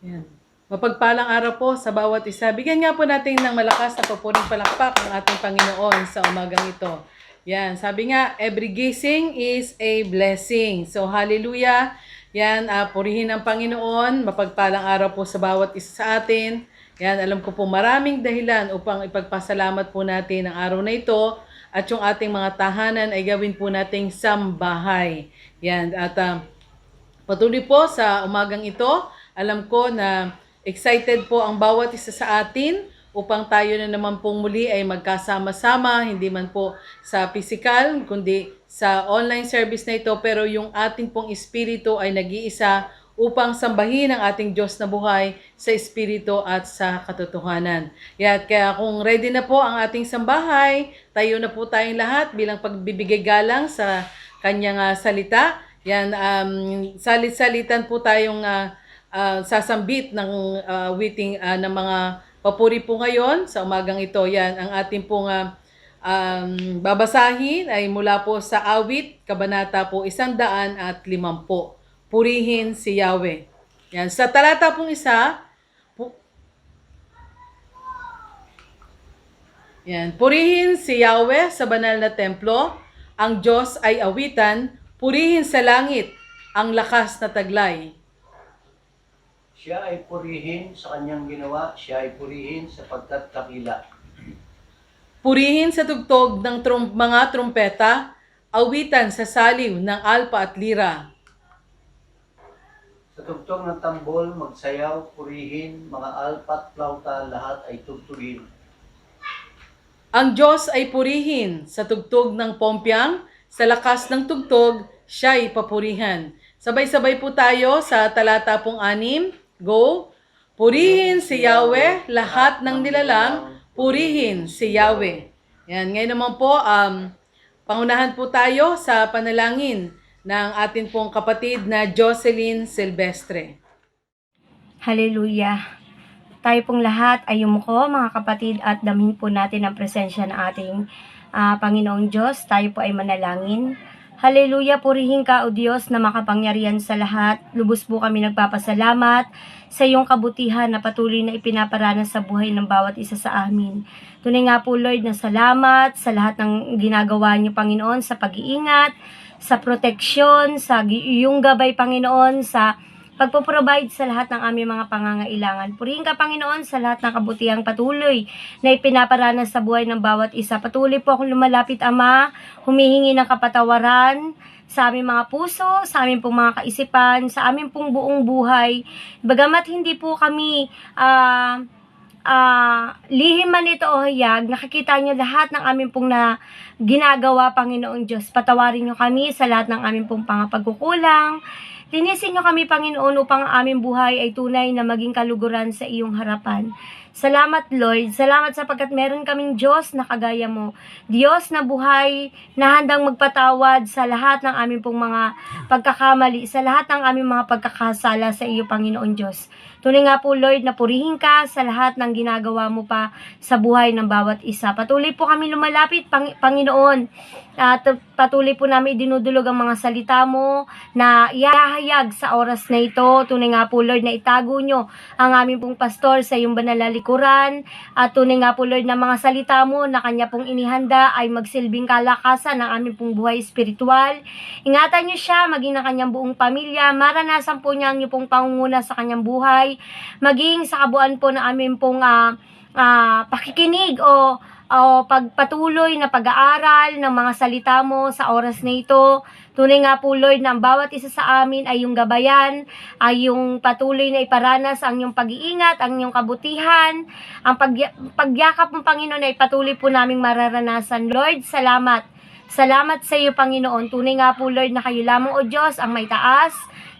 Yan. Mapagpalang araw po sa bawat isa. Bigyan nga po natin ng malakas na papuring palakpak ang ating Panginoon sa umagang ito. Yan, sabi nga, every gising is a blessing. So, hallelujah. Yan, purihin ang Panginoon. Mapagpalang araw po sa bawat isa sa atin. Yan, alam ko po maraming dahilan upang ipagpasalamat po natin ang araw na ito. At yung ating mga tahanan ay gawin po nating sambahay. Yan, at patuloy po sa umagang ito. Alam ko na excited po ang bawat isa sa atin upang tayo na naman pong muli ay magkasama-sama, hindi man po sa physical, kundi sa online service na ito, pero yung ating pong espiritu ay nag-iisa upang sambahin ang ating Diyos na buhay sa espiritu at sa katotohanan. Kaya kung ready na po ang ating sambahay, tayo na po tayong lahat bilang pagbibigay galang sa kanyang salita. Yan, salit-salitan po tayong sasambit ng witing ng mga papuri po ngayon sa umagang ito. Yan, ang ating pong babasahin ay mula po sa Awit, Kabanata po 150. Purihin si Yahweh. Yan, sa talata pong isa, yan, purihin si Yahweh sa banal na templo, ang Diyos ay awitan, purihin sa langit ang lakas na taglay. Siya ay purihin sa kanyang ginawa, siya ay purihin sapagkat dakila. Purihin sa tugtog ng mga trumpeta, awitan sa saliw ng alpa at lira. Sa tugtog ng tambol, magsayaw, purihin, mga alpa at flauta, lahat ay tugtugin. Ang Diyos ay purihin sa tugtog ng pompyang, sa lakas ng tugtog, siya'y papurihan. Sabay-sabay po tayo sa talata pong 6. Go! Purihin si Yahweh, lahat ng nilalang, purihin si Yahweh. Yan, ngayon naman po, pangunahan po tayo sa panalangin ng atin pong kapatid na Jocelyn Silvestre. Hallelujah! Tayo pong lahat ay yumuko, mga kapatid, at damhin po natin ang presensya ng ating Panginoong Diyos. Tayo po ay manalangin. Hallelujah, purihin ka, O Diyos, na makapangyarihan sa lahat. Lubos po kami nagpapasalamat sa iyong kabutihan na patuloy na ipinaparanas sa buhay ng bawat isa sa amin. Tunay nga po, Lord, na salamat sa lahat ng ginagawa niyo, Panginoon, sa pag-iingat, sa proteksyon, sa iyong gabay, Panginoon, sa pagpo-provide sa lahat ng aming mga pangangailangan. Purihin ka, Panginoon, sa lahat ng kabutihang patuloy na ipinaparanas sa buhay ng bawat isa. Patuloy po akong lumalapit, Ama, humihingi ng kapatawaran sa aming mga puso, sa aming pong mga kaisipan, sa aming pong buong buhay. Bagamat hindi po kami lihim man ito o hayag, nakikita niyo lahat ng aming pong na ginagawa, Panginoong Diyos. Patawarin niyo kami sa lahat ng aming pong pagkukulang. Linisin niyo kami, Panginoon, upang ang aming buhay ay tunay na maging kaluguran sa iyong harapan. Salamat, Lord. Salamat sapagkat meron kaming Diyos na kagaya mo. Diyos na buhay, na handang magpatawad sa lahat ng aming pong mga pagkakamali, sa lahat ng aming mga pagkakasala sa iyo, Panginoon Diyos. Tunay nga po, Lord, na purihin ka sa lahat ng ginagawa mo pa sa buhay ng bawat isa. Patuloy po kami lumalapit, Panginoon. At patuloy po namin dinudulog ang mga salita mo na ihahayag sa oras na ito. Tunay nga po, Lord, na itago nyo ang aming pong pastor sa iyong banal na likuran. At tunay nga po, Lord, na mga salita mo na kanya pong inihanda ay magsilbing kalakasan ng aming pong buhay espiritual. Ingatan nyo siya, maging ng kanyang buong pamilya. Maranasan po niya ang iyong pong pangunguna sa kanyang buhay. Maging sa kabuuan po ng aming pong pakikinig o pagpatuloy na pag-aaral ng mga salita mo sa oras na ito. Tunay nga po, Lord, na ang bawat isa sa amin ay yung gabayan, ay yung patuloy na iparanas ang iyong pag-iingat, ang iyong kabutihan, ang pagyakap ng Panginoon ay patuloy po naming mararanasan. Lord, salamat. Salamat sa iyo, Panginoon. Tunay nga po, Lord, na kayo lamang, O Diyos, ang may taas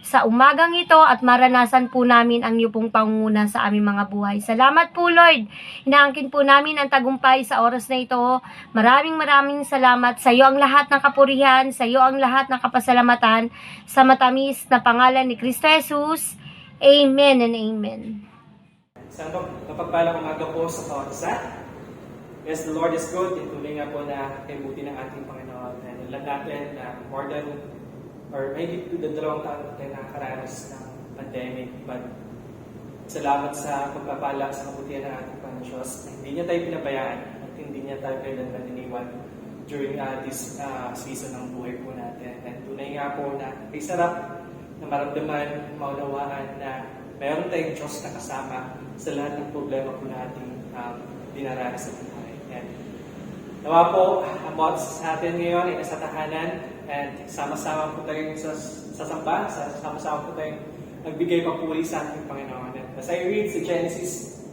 sa umagang ito at maranasan po namin ang iyo pong pangunguna sa aming mga buhay. Salamat po, Lord. Inaangkin po namin ang tagumpay sa oras na ito. Maraming salamat. Sa iyo ang lahat ng kapurihan, sa iyo ang lahat ng kapasalamatan, sa matamis na pangalan ni Kristo Jesus. Amen and amen. Sa mapagpalang umaga po sa bawat isa. Yes, the Lord is good. Ituloy nga po na kaibuti ng ating Panginoon. And alam natin na more than or maybe to the 2 taon tayo nakakaranas ng pandemic. But Salamat sa pagpapala sa kabutihan ng ating Panginoon Diyos. Hindi niya tayo pinabayaan at hindi niya tayo kailanman iniwan during this season ng buhay po natin. At tunay nga po na ay sarap na maramdaman, maunawaan na mayroon tayong Diyos na kasama sa lahat ng problema po nating dinaranas sa buhay. And nawa po, ang bawat sa atin ngayon ay nasa tahanan and sama-sama po tayong sa samba, sama-sama po tayong nagbigay papuri sa ating Panginoon. And as I read sa Genesis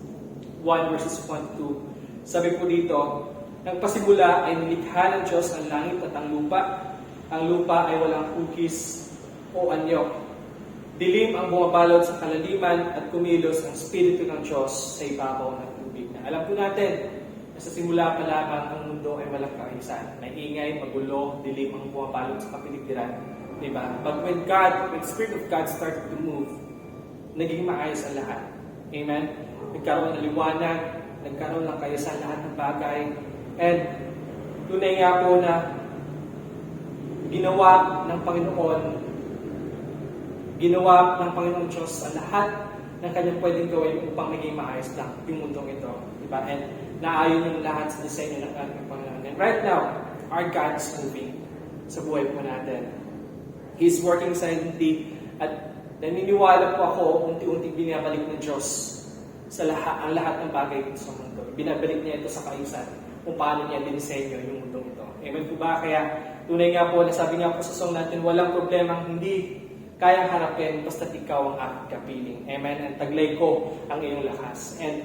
1 verses 1 to 2, sabi po dito, nagpasimula ay nilikha ng Diyos ang langit at ang lupa. Ang lupa ay walang hugis o anyo. Dilim ang bumabalot sa kalaliman at kumilos ang Espiritu ng Diyos sa ibabaw ng tubig. Na alam po natin na sa simula pa lamang ang mundo ay walang kaayusan. May ingay, magulo, dilim ang bumabalot sa kapaligiran. Diba? But when the Spirit of God started to move, naging maayos ang lahat. Amen? Nagkaroon ng liwanag, nagkaroon ng kaayusan lahat ng bagay. And tunay nga po na ginawa ng Panginoon Diyos ang lahat ng kanyang pwedeng gawin upang maging maayos lang yung mundong ito. Diba? And naayon yung lahat sa disenyo ng ating Panginoon. And right now, our God is moving sa buhay po natin. He's working silently at naniniwala po ako unti-unti binabalik ng Diyos sa ang lahat ng bagay dito sa mundo. Binabalik niya ito sa kaayusan kung paano niya dinisenyo yung mundong ito. Amen po ba? Kaya tunay nga po, nasabi nga po sa song natin, walang problemang hindi kayang harapin basta't ikaw ang aking kapiling. Amen? And taglay ko ang iyong lakas. And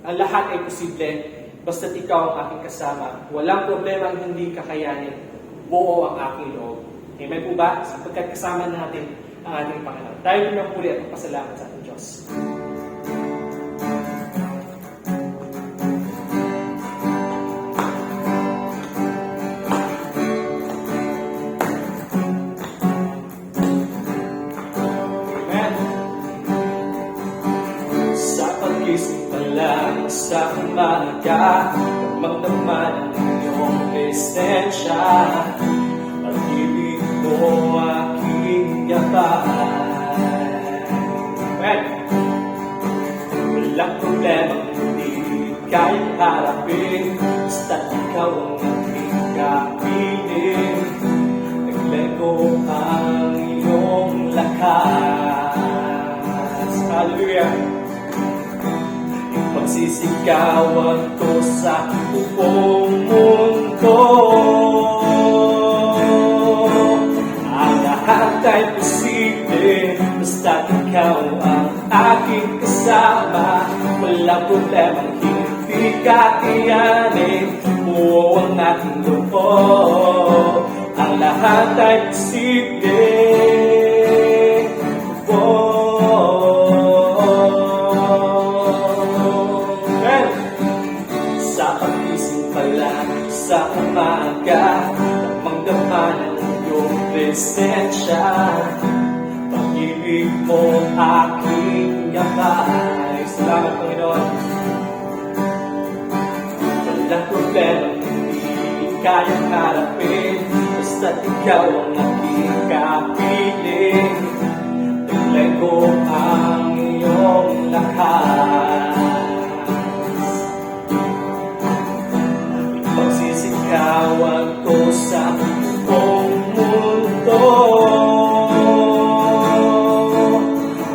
ang lahat ay posible basta't ikaw ang aking kasama. Walang problemang hindi kakayanin. Buo ang aking loob. Amen po ba? Sapagkat kasama natin ang ating Panginoon. Tayo pinapuri at magpasalamat sa ating Diyos. Sa umaga, magdaman ang iyong presensya. Pag-ibig mo aking gabay. Walang problema hindi kayang harapin, basta't ikaw ang aking kapiling. Naglego ang iyong lakas. Hallelujah! Pagsisigawan ko sa buong mundo, ang lahat ay posible basta't ikaw ang aking kasama. Walang problemang hindi kakayanin, buo ang aking loob. Ang lahat ay posible. Sa umaga, magdaman ang iyong presensya. Pag-ibig mo aking gabay. Salamat, Panginoon. Walang problema hindi kayang harapin, basta't ikaw ang aking kapiling. Taglay ko ang iyong lakas. Pagsisigawan ko sa buong mundo,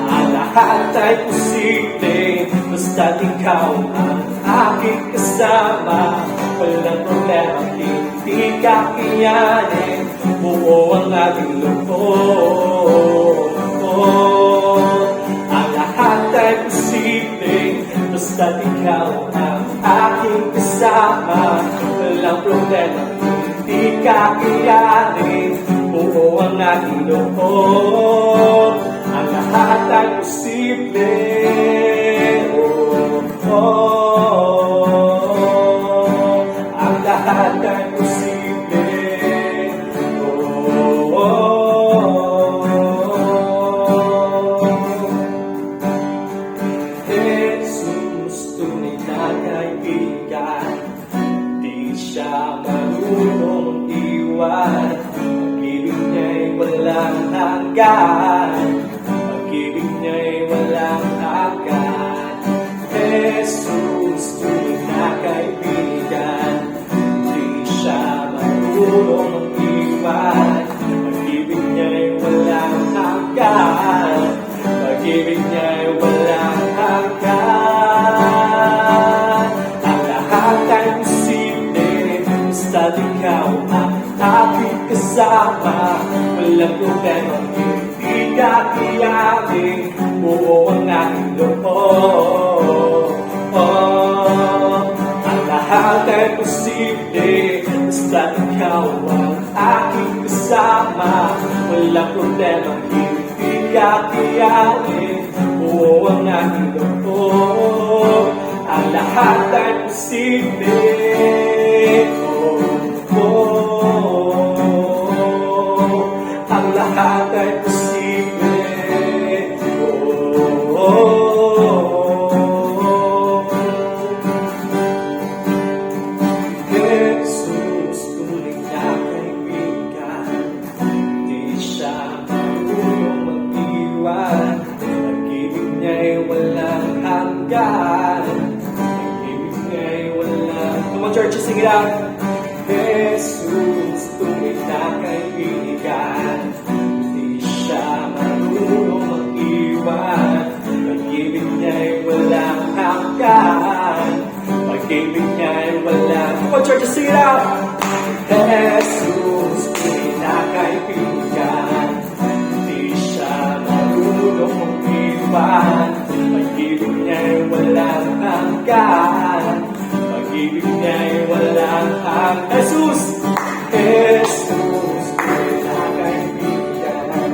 ang lahat ay posible basta't ikaw ang aking kasama. Walang problema hindi kakayanin, buo ang ating loob. Ang lahat ay posible basta't ikaw ang aking kasama. Walang problema hindi kakayanin, buo ang ating loob. Ang lahat ay posible. Ang lahat ay posible. Jesus, tunay na kaibigan, di siya marunong iwan. Pag-ibig niya'y walang hanggan, pag-ibig niya'y walang hanggan. kasama. Walang problema, hindi ka tiyakin. Buo ang aking loob. Ang lahat ay posible, basta ikaw ang aking kasama. Walang problema, hindi ka tiyakin. Buo ang aking loob. Ang lahat ay posible. Ang lahat ay posible. Jesus, tunay na kaibigan, di siya marunong mag-iwan. Pag-ibig niya'y walang hanggan. Pag-ibig niya'y walang... Come on, church, sing it out. Jesus, tunay na kaibigan, di siya marunong mag-iwan. Pag-ibig niya'y walang hanggan. Pag-ibig niya'y walang... Come on, church, sing it out. Jesus, tunay na kaibigan, di siya marunong mag-iwan. Pag-ibig niya'y walang hanggan. Pag-ibig niya'y walang hanggan. Jesus! Jesus, tunay na kaibigan,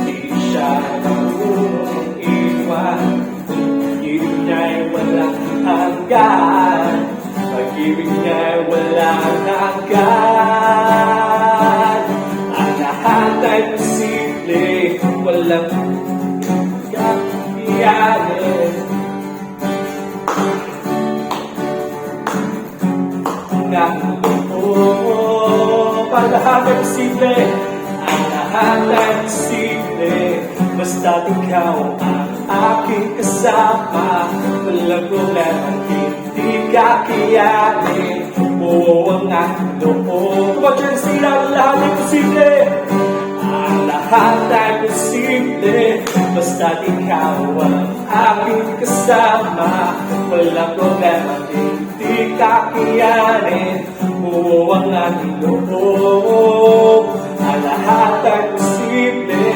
di siya marunong mag-iwan. Pag-ibig niya'y walang hanggan. Pag-ibig niya'y walang hanggan. Ang lahat ay posible, walang kakayanin. Ang aking loob, ang lahat ay posible. Ang lahat ay posible, basta't ikaw ang aking kasama. Walang problema, hindi kakayanin. Buo ang aking loob. Come on, church, sing it out. Ang lahat ay posible. Ang lahat ay posible, basta't ikaw ang aking kasama. Walang problema, hindi kakayanin. Buo ang aking loob. Ang lahat ay posible.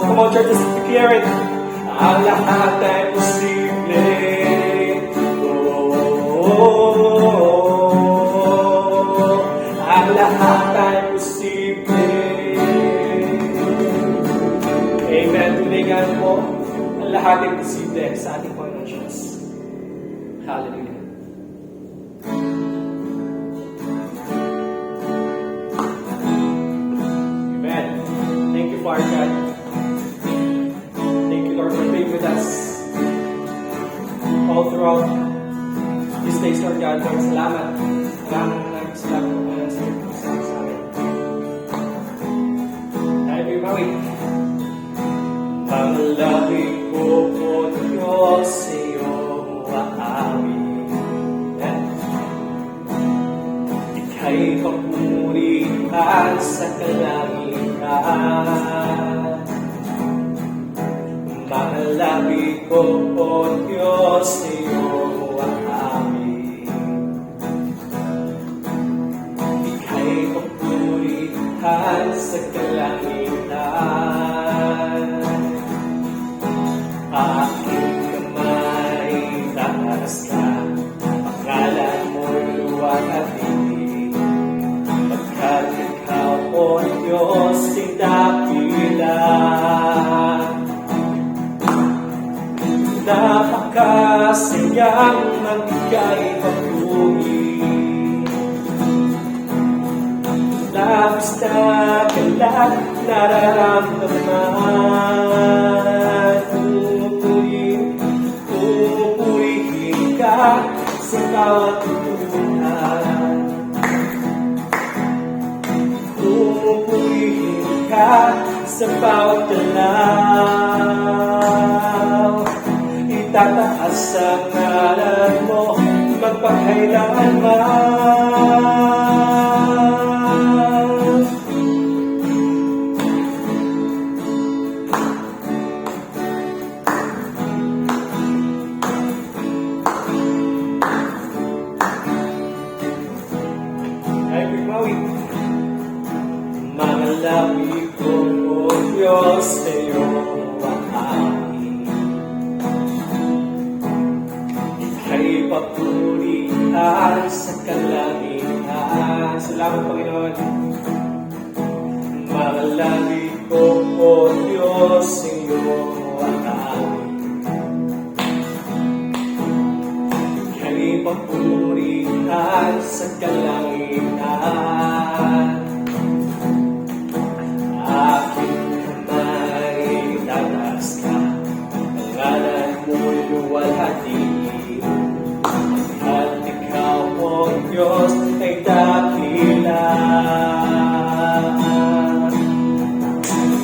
Come on, church, let's declare it. Ang lahat ay posible. Ang lahat ay posible. Amen. Tulingan po, ang lahat ay posible sa ating Panginoon Diyos. Hallelujah. Amen. Thank you, Father God. Thank you, Lord, for being with us all throughout these days, Lord God. Lord, salamat. Maraming salamat po na sa iyo sa amin. Tayo po'y bawi. Pangalangin ko po Diyos sa iyong aamin. Ika'y papurihan sa kalangitan. Pangalangin ko po Diyos sa iyong aamin. Ika'y papurihan sa kalangitan. Aking kamay, taas ka, pangalan mo'y luwag at dinig. Pagkat ikaw po, Diyos, ay dakila. Napakasayang ng ika'y papuri. Labis na kalat nararamdaman. Pupurihin ka sa bawat tutunan. Pupurihin ka sa bawat dalaw. Itataas ang ngalan mo magpakailanman. Kay papurihan sa kalangitan. Salamat, Panginoon. Malalangit ko, O Diyos, iyong amin. Kay papurihan sa kalangitan. Aking kamay tatas ka, pangalan mo'y luwalhati. At ikaw, O Diyos, ay dakila.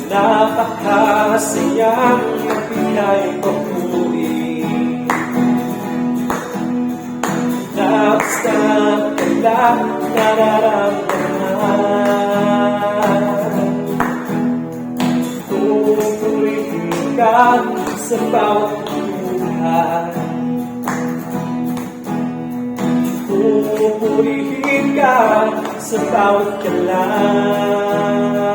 Napakasayang ibigay papuri. Labis na kailang nararamdaman. Pupurihin ka sa bawat buhay. Pupurihin ka sa bawat galaw.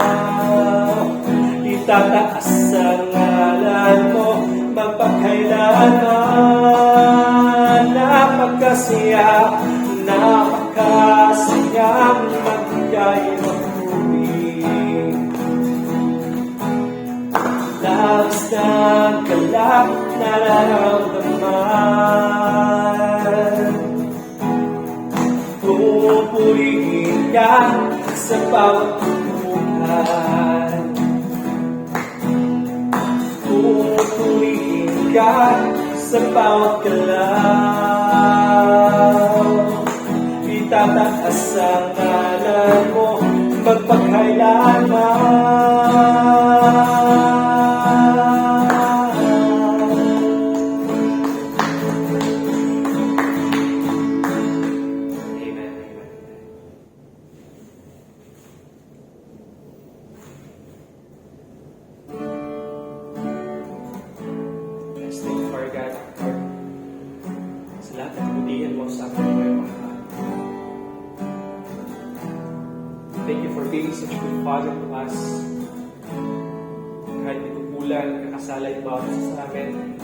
Itataas ang ngalan mo magpakailanman. Napakasaya, napakasayang magbigay papuri. Labis ng galak nararamdaman. Pupurihin ka sa bawat buhay. Pupurihin ka sa bawat galaw. Itataas ang ngalan mo Let's thank our God, Lord, sa lahat ng kabutihan mo sa ating buhay, Panginoon. Thank you for being such a good Father to us. Kahit itubulan, kakasala yung bawat isa sa amin,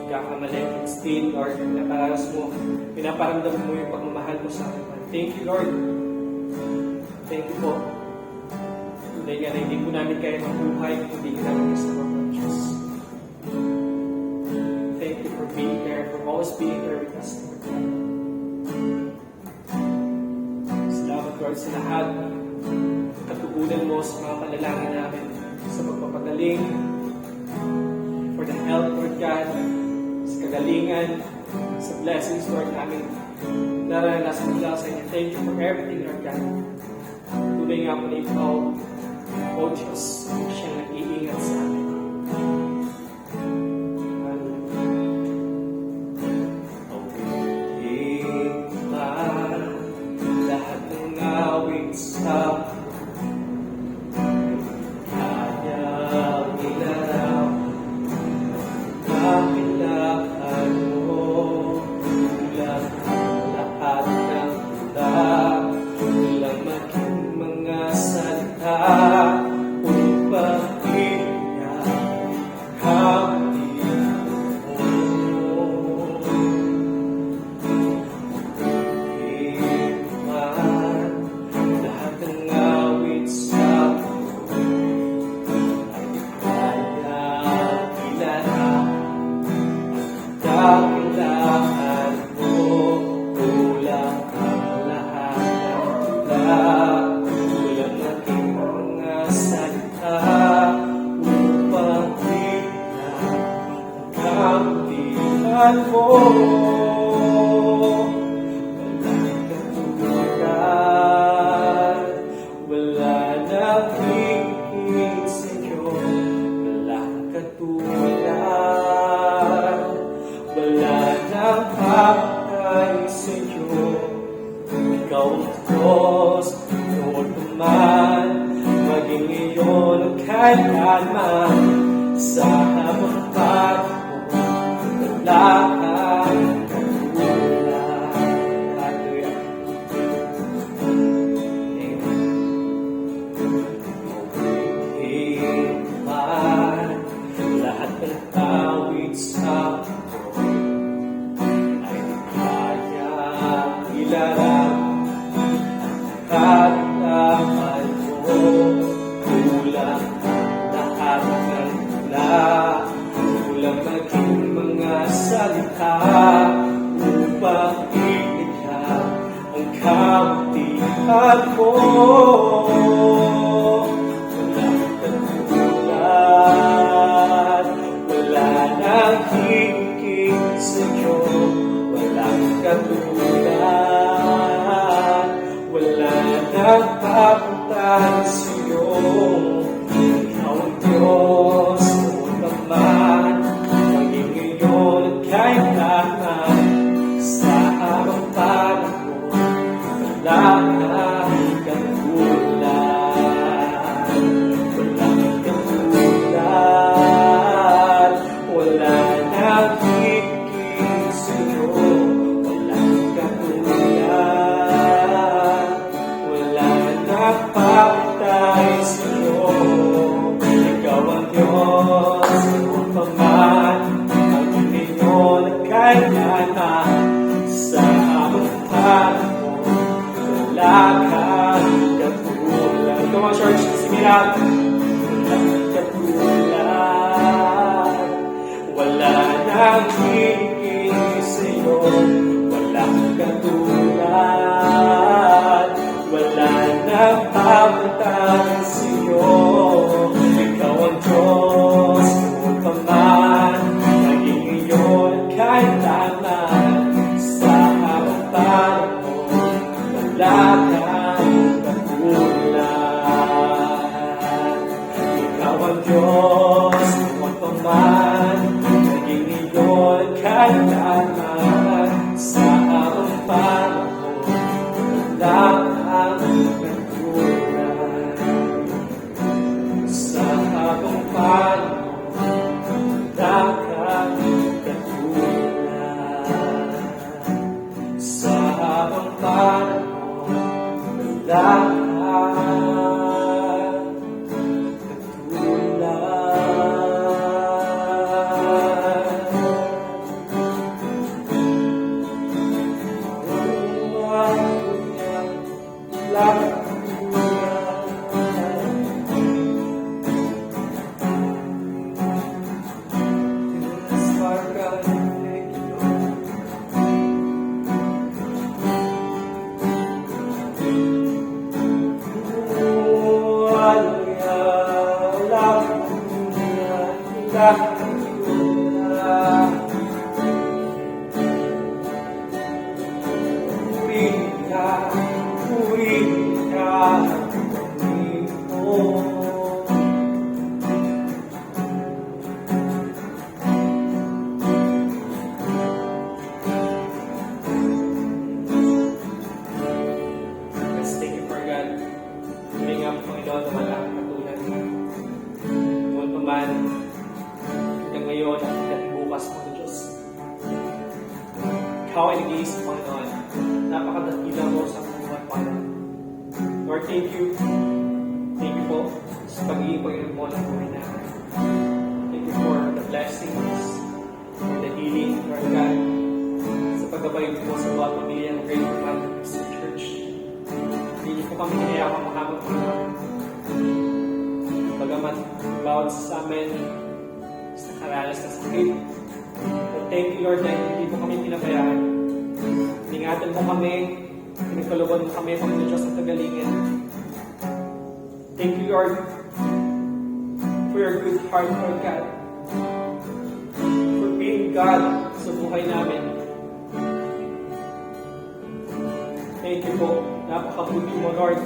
kakamali, still, Lord, pinapararas mo, pinaparamdam mo yung pagmamahal mo sa amin. Thank you, Lord. Thank you po. Tunay nga na hindi po namin kaya mabuhay kung hindi ka namin kasama po, Diyos. Thank you for being there, for always being there with us, Lord. Salamat, Lord, sa lahat katugunan mo sa mga panalangin namin, sa pagpapagaling, for the health, Lord God, sa kagalingan, sa blessings, Lord, namin naranasan mula sa inyo. Thank you for everything, Lord God. Tunay nga po na ikaw, O Diyos, siyang nag-iingat sa amin. Lahat ng awit sa kaya ilaraw, kapilaan mo, ulang lahat ng tula, ulang maging mga salita, upang kampihan mo. Walang katulad, wala nang higit sa'yo. Walang katulad, wala nang patay sa'yo. Ikaw ang Diyos, noon naman, maging iyon ang kailanman. Sa habang pagpo, wala kang upang ibigay ang kabutihan mo. Walang katulad, wala nang higit sa'yo. Walang katulad, wala nang papuntan sa'yo. Ikaw ang Diyos, noon naman, maging ngayon at kailanman. Sa amang panahon, wala nang katulad. Walang katulad, wala nang higit sa'yo. Walang katulad, wala nang papatay sa'yo. Ikaw ang Diyos, noon pa man, maging ngayon at kailanman. Sa amang panahon, wala kang katulad. Come on, church, sing it out. Walang katulad, wala nang higit sa'yo. Walang katulad, wala nang papuntan sa'yo. Ikaw ang Diyos, noon pa man, maging ngayon at kailanman. Sa amang panahon, wala kang katulad. Ikaw ang Diyos, noon pa man, maging ngayon at kailanman. Sa amang panahon, wala kang katulad. Sa amang panahon, wala kang katulad. Sa amang panahon, wala Let's thank you for God. Hindi nga, Panginoon, na wala kang katulad. Noon pa man, hanggang ngayon, at bukas mo, Diyos. Ikaw ay nag-iisip, Panginoon. Napakadakila mo sa buhay, Panginoon. Lord, thank you. Thank you po sa pag-iipag mo ng buhay namin. Thank you for the blessings, for the healing, Lord God, sa paggabay mo sa bawat pamilya ng Great Commandment Church. Hindi niyo po kami hinayakang mahabang Panginoon. Bagamat bawat sa amin sa nakaranas na sakit. But thank you, Lord, na hindi mo kami pinabayaan. Ingatan mo kami, pinagkaluban mo kami, Panginoon Diyos ng kagalingan. Thank you, Lord, for your good heart, Lord God. For being God sa buhay namin. Thank you po. Napakabuti mo, Lord.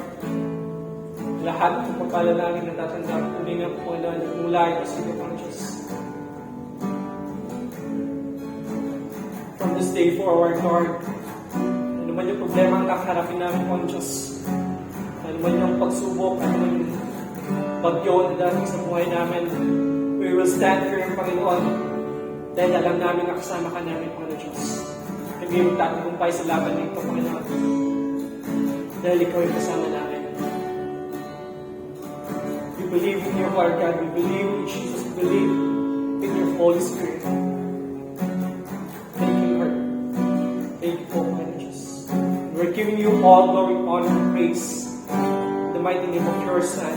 Lahat ng pagpapala namin natatanggap. Tunay na po na nagmula ito sa iyo, Panginoon Diyos. From this day forward, Lord, ano man yung problema ang nakaharapin namin, Panginoon Diyos. Ano man yung pagsubok, ano man yung bagyo na dating sa buhay namin, we will stand firm, Panginoon, dahil alam namin na kasama ka namin, Panginoon Diyos. Hindi magtatagumpay sa laban nito, Panginoon. Dahil ikaw ay kasama namin. We believe in your Lord God. We believe in Jesus. We believe in your Holy Spirit. Thank you, Lord. Thank you, Panginoon Diyos. We're giving you all glory, honor, and praise. In the mighty name of your Son,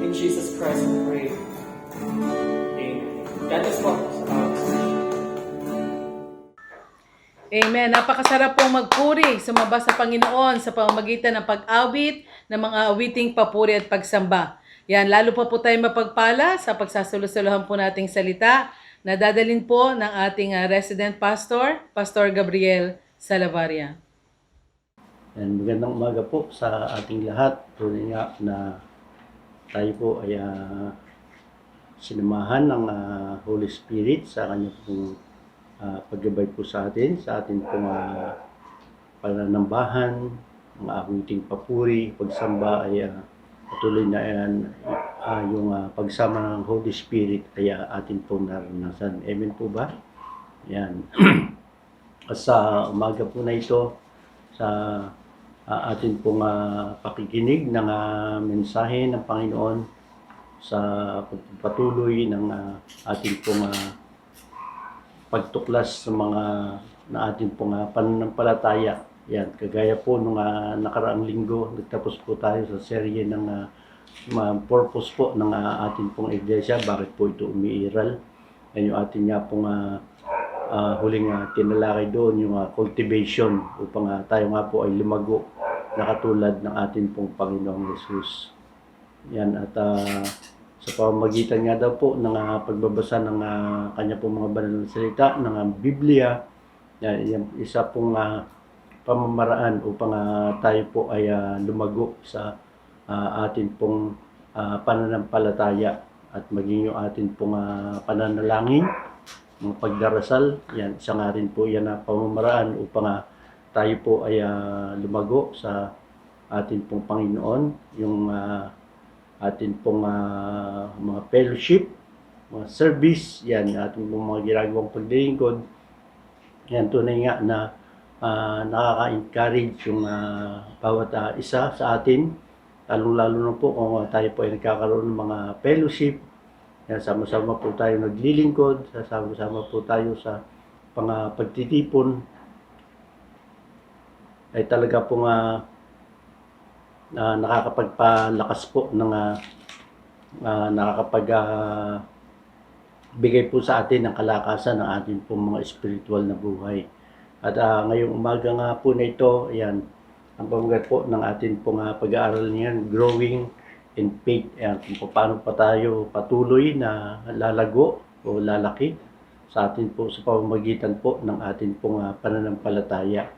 in Jesus Christ we pray. Amen. That is what. Amen. Napakasarap pong magpuri, sumamba sa Panginoon sa pamamagitan ng pag-awit ng mga awiting papuri at pagsamba. Yan, lalo pa po tayo mapagpala sa pagsasalo-saluhan po nating salita na dadalhin po ng ating resident pastor, Pastor Gabriel Salavaria. And magandang umaga po sa ating lahat. Tunay nga na tayo po ay sinamahan ng Holy Spirit sa kanya pong paggabay po sa atin pong pananambahan, mga awiting papuri, pagsamba ay patuloy na yan, yung pagsama ng Holy Spirit ay atin pong naranasan. Amen po ba? Yan. At sa umaga po na ito, sa atin pong pakikinig ng mensahe ng Panginoon sa pagpatuloy ng atin pong pagtuklas sa mga na atin pong pananampalataya. Yan, kagaya po nung nakaraang linggo, nagtapos po tayo sa serye ng purpose po ng atin pong iglesia, bakit po ito umiiral. Yan yung atin nga pong huling tinalakay doon, yung cultivation upang tayo nga po ay lumago na katulad ng atin pong Panginoong Jesus. Yan, at sa pamamagitan nga daw po ng pagbabasa ng kanya pong mga banal na salita, ng Biblia, yan, isa pong pamamaraan upang tayo po ay lumago sa atin pong pananampalataya at maging yung atin pong pananalangin, mga pagdarasal. Yan, isa nga rin po yan na pamamaraan upang tayo po ay lumago sa atin pong Panginoon, yung atin pong mga fellowship, mga service, yan, ating pong mga ginagawang paglilingkod. Yan, tunay nga na nakaka-encourage yung bawat isa sa atin, lalo na po kung tayo po ay nagkakaroon ng mga fellowship. Yan, sama-sama po tayo naglilingkod, sama-sama po tayo sa pagtitipon, ay talaga pong nakakapagpalakas po ng bigay po sa atin ng kalakasan ng ating pong mga spiritual na buhay. At ngayong umaga nga po na ito, ayan, ang pamagat po ng ating pong pag-aaral niyan, growing in faith. Ayan, kung paano pa tayo patuloy na lalago o lalaki sa atin po sa pamamagitan po ng ating pong pananampalataya.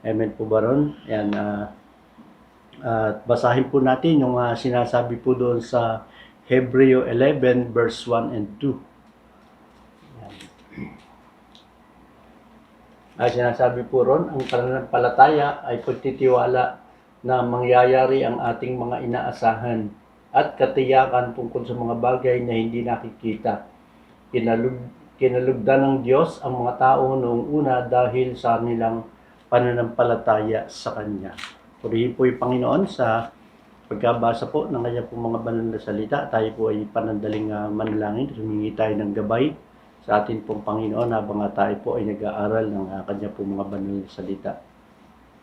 Amen po ba ron? Ayan, at basahin po natin yung sinasabi po doon sa Hebreo 11 verse 1 and 2. Sinasabi po ron, ang pananampalataya ay pagtitiwala na mangyayari ang ating mga inaasahan at katiyakan tungkol sa mga bagay na hindi nakikita. Kinalugdan ng Diyos ang mga tao noong una dahil sa nilang pananampalataya sa Kanya. Purihin po yung Panginoon sa pagkabasa po ng kanya po mga banal na salita. Tayo po ay panandaling manalangin. Humingi tayo ng gabay sa atin pong Panginoon habang tayo po ay nag-aaral ng kanya po mga banal na salita.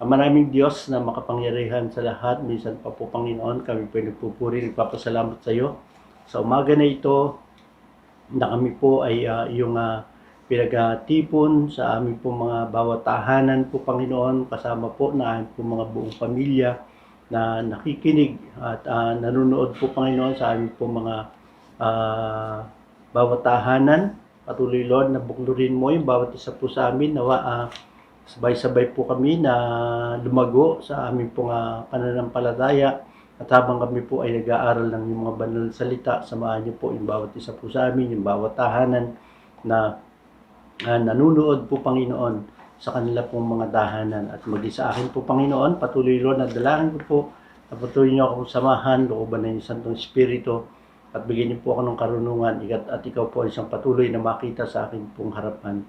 Ang maraming Diyos na makapangyarihan sa lahat, minsan pa po Panginoon, kami po ay nagpupuri, nagpapasalamat sa iyo. Sa umaga na ito, na kami po ay iyong pinagtipon sa aming po mga bawat tahanan po Panginoon, kasama po na aming po mga buong pamilya na nakikinig at nanonood po Panginoon sa aming po mga bawat tahanan. Patuloy Lord na buklurin mo yung bawat isa po sa amin, nawa sabay-sabay po kami na lumago sa aming po pananampalataya. At habang kami po ay nag-aaral ng yung mga banal na salita, samahan niyo po yung bawat isa po sa amin, yung bawat tahanan na nanunood po Panginoon sa kanila pong mga tahanan. At maging sa akin po Panginoon, patuloy Lord na dalangin ko po na patuloy niyo akong samahan, looban ng Santong Espiritu, at bigyan niyo po ako ng karunungan, at ikaw po ay isang patuloy na makita sa akin pong harapan.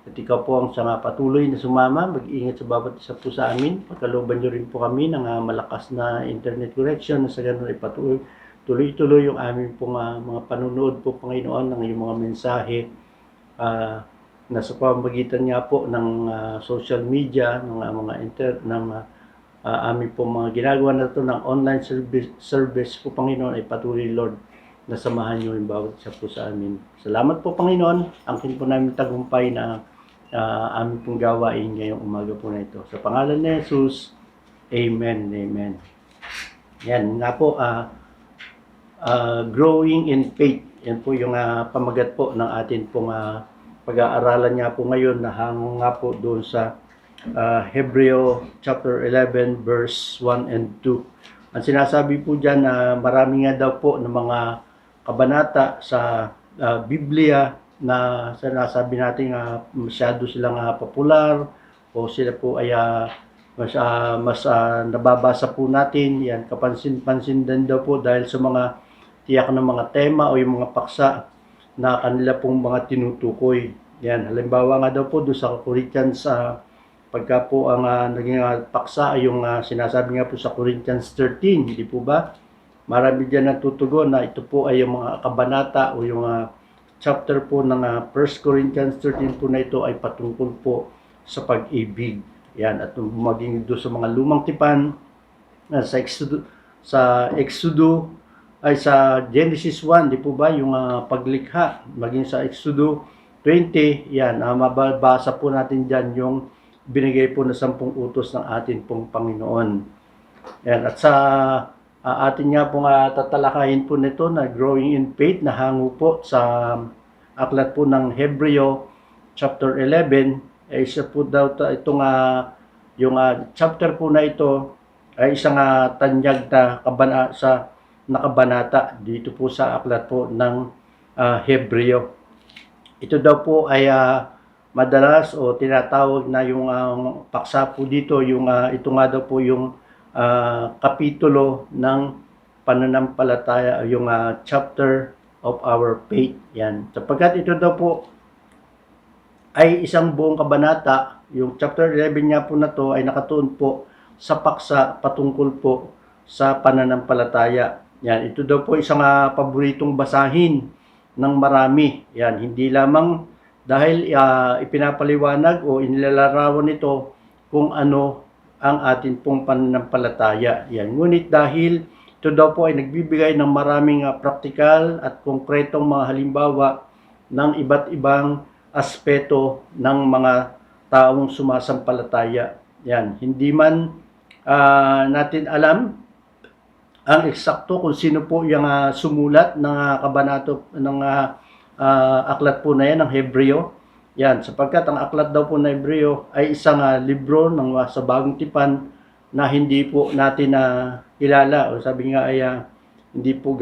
At ikaw po ang isang patuloy na sumama, mag-iingat sa bawat isa po sa amin. Pagkalooban niyo rin po kami ng malakas na internet connection, na sa ganun ay tuloy-tuloy yung aming pong mga panunood po Panginoon ng iyong mga mensahe, na sa pamamagitan nga po ng social media, ng aming po mga ginagawa na ito ng online service po Panginoon, ay patuloy Lord na samahan niyo yung bawat isa po sa amin. Salamat po Panginoon, angkin po namin tagumpay na aming pong gawain ngayong umaga po na ito. Sa pangalan ni Jesus, Amen, Amen. Yan nga po, growing in faith. Yan po yung pamagat po ng atin pong pag-aaralan nga po ngayon na hango nga po doon sa Hebreo chapter 11 verse 1 and 2. Ang sinasabi po dyan na marami nga daw po ng mga kabanata sa Biblia na sinasabi natin masyado silang popular o sila po ay mas nababasa po natin. Yan, kapansin-pansin din daw po dahil sa mga tiyak na mga tema o yung mga paksa na kanila pong mga tinutukoy. Yan, halimbawa nga daw po doon sa Corinthians, pagka po ang naging paksa ay yung sinasabi nga po sa Corinthians 13, hindi po ba? Marami dyan natutugon na ito po ay yung mga kabanata o yung chapter po ng 1 Corinthians 13 po na ito ay patungkol po sa pag-ibig. Yan, at maging doon sa mga lumang tipan sa Exodo ay sa Genesis 1, di po ba, yung paglikha, maging sa Exodo 20, yan, mababasa po natin dyan yung binigay po na 10 utos ng atin pong Panginoon. Yan, at sa atin nga pong tatalakayin po nito na growing in faith na hango po sa aklat po ng Hebreo chapter 11, ay isa po daw itong yung chapter po na ito ay isang tanyag na nakabanata dito po sa aklat po ng Hebreo. Ito daw po ay madalas o tinatawag na yung paksa po dito, yung ito nga daw po yung kapitulo ng pananampalataya, yung chapter of our faith. Yan. Sapagkat ito daw po ay isang buong kabanata, yung chapter 11 nga po na to ay nakatuon po sa paksa patungkol po sa pananampalataya. Yan, ito daw po isang paboritong basahin ng marami. Yan, hindi lamang dahil ipinapaliwanag o inilalarawan nito kung ano ang atin pong pananampalataya. Yan, ngunit dahil ito daw po ay nagbibigay ng maraming praktikal at konkretong mga halimbawa ng iba't ibang aspeto ng mga taong sumasampalataya. Yan, hindi man natin alam ang eksakto kung sino po yung sumulat ng kabanato ng aklat po na yan ng Hebreo. Yan, sapagkat ang aklat daw po ng Hebreo ay isang libro ng sa bagong tipan na hindi po natin kilala o sabi nga ay hindi po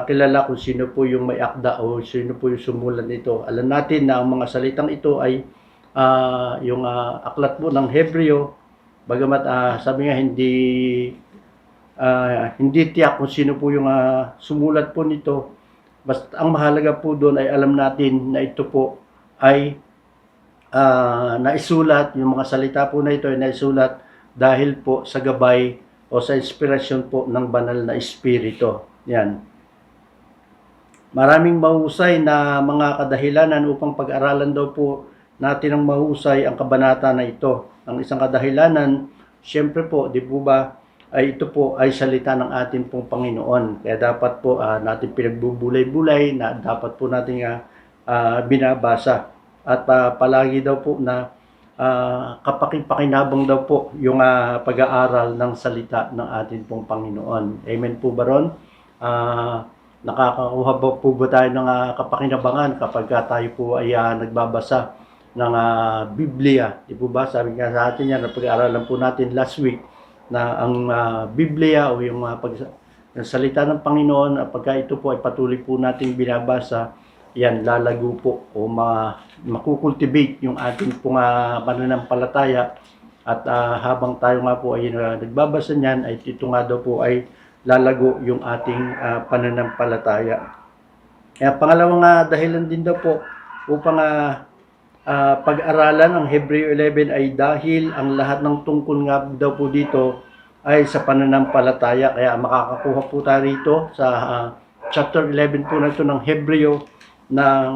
kilala kung sino po yung may akda o sino po yung sumulat nito. Alam natin na ang mga salitang ito ay yung aklat po ng Hebreo, bagamat sabi nga hindi tiyak kung sino po yung sumulat po nito. Basta ang mahalaga po doon ay alam natin na ito po ay naisulat, yung mga salita po na ito ay naisulat dahil po sa gabay o sa inspirasyon po ng banal na espiritu. Yan. Maraming mahusay na mga kadahilanan upang pag-aralan daw po natin ng mahusay ang kabanata na ito. Ang isang kadahilanan, siyempre po, di po ba, ay ito po ay salita ng ating pong Panginoon. Kaya dapat po natin pinagbubulay-bulay na dapat po natin binabasa. At palagi daw po na kapakipakinabang daw po yung pag-aaral ng salita ng ating pong Panginoon. Amen po ba ron? Nakakakuha po ba tayo ng kapakinabangan kapag tayo po ay nagbabasa ng Biblia? Di po ba? Sabi nga sa atin yan, napag-aaralan po natin last week na ang Biblia o yung salita ng Panginoon, pagka ito po ay patuloy po natin binabasa, yan, lalago po o makukultivate yung ating pong pananampalataya. At habang tayo nga po ay nagbabasa niyan, ay ito nga daw po ay lalago yung ating pananampalataya. Kaya pangalawang dahilan din daw po upang pag-aralan ang Hebreo 11 ay dahil ang lahat ng tungkol nga daw po dito ay sa pananampalataya. Kaya makakakuha po tayo rito sa chapter 11 po na ito ng Hebreo ng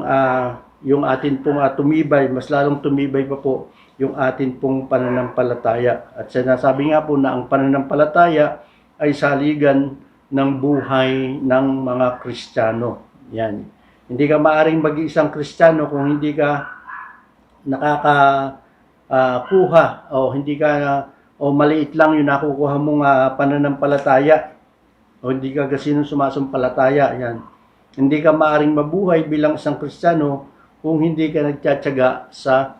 yung atin pong tumibay, mas lalong tumibay pa po yung atin pong pananampalataya. At sinasabi nga po na ang pananampalataya ay saligan ng buhay ng mga Kristiyano. Yan. Hindi ka maaring maging isang Kristiyano kung hindi ka kuha o hindi ka o maliit lang yung nakukuha mong pananampalataya o hindi ka kasi sumasampalataya. Yan. Hindi ka maaring mabuhay bilang isang Kristiyano kung hindi ka nagtsatsaga sa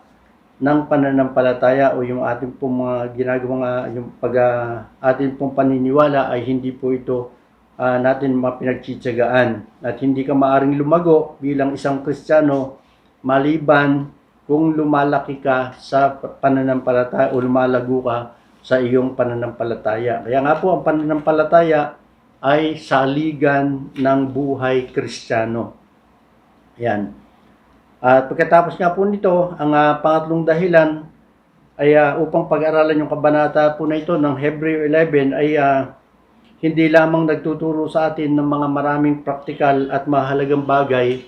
ng pananampalataya o yung ating pong mga ginagawang yung ating pong paniniwala ay hindi po ito natin mapinagtsitsagaan. At hindi ka maaring lumago bilang isang Kristiyano maliban kung lumalaki ka sa pananampalataya o lumalago ka sa iyong pananampalataya. Kaya nga po ang pananampalataya ay saligan ng buhay Kristiyano. Yan. At pagkatapos nga po nito, ang pangatlong dahilan ay upang pag-aralan yung kabanata po na ito ng Hebreo 11 ay hindi lamang nagtuturo sa atin ng mga maraming praktikal at mahalagang bagay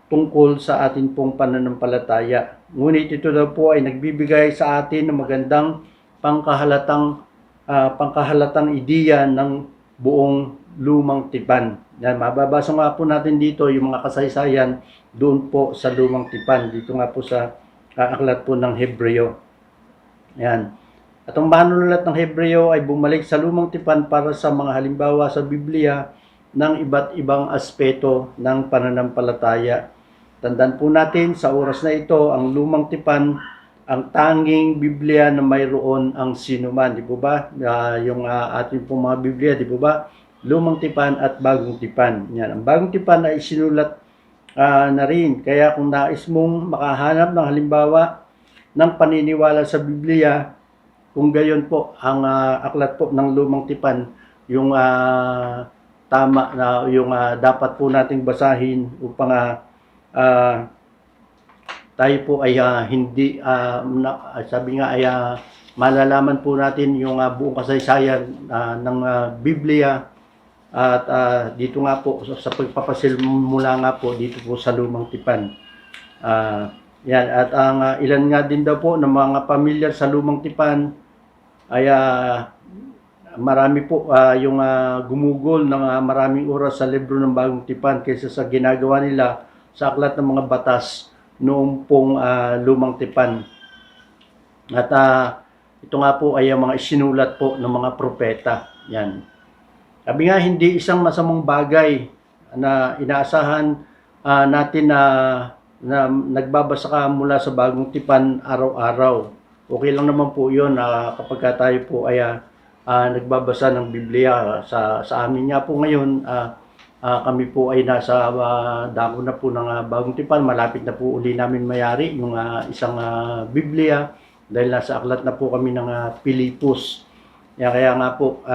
tungkol sa atin pong pananampalataya. Ngunit ito daw po ay nagbibigay sa atin ng magandang pangkahalatang ideya ng buong lumang tipan. Yan, mababasa nga po natin dito yung mga kasaysayan doon po sa lumang tipan. Dito nga po sa aklat po ng Hebreo. Yan. At ang manunulat ng Hebreo ay bumalik sa lumang tipan para sa mga halimbawa sa Biblia ng iba't ibang aspeto ng pananampalataya. Tandaan po natin sa oras na ito, ang lumang tipan, ang tanging Biblia na mayroon ang sinuman. Di po ba? Yung ating pong mga Biblia, di po ba? Lumang tipan at bagong tipan. Yan. Ang bagong tipan ay sinulat na rin. Kaya kung nais mong makahanap ng halimbawa ng paniniwala sa Biblia, kung gayon po, ang aklat po ng lumang tipan, yung tama na yung dapat po nating basahin upang tayo po ay hindi sabi nga ay malalaman po natin yung buong kasaysayan ng Biblia at dito nga po sa pagpapasil mula nga po dito po sa lumang tipan. Yan, at ang ilan nga din daw po ng mga pamilyar sa lumang tipan ay marami po yung gumugol ng maraming oras sa libro ng bagong tipan kaysa sa ginagawa nila sa aklat ng mga batas noong pong lumang tipan. At ito nga po ay ang mga isinulat po ng mga propeta. Yan. Sabi nga, hindi isang masamang bagay na inaasahan natin na nagbabasa ka mula sa bagong tipan araw-araw. Okay lang naman po yun kapag tayo po ay nagbabasa ng Biblia. Sa amin nga po ngayon, kami po ay nasa dako na po ng bagong tipan. Malapit na po uli namin mayari yung isang Biblia dahil nasa aklat na po kami ng Pilipos. Kaya nga po,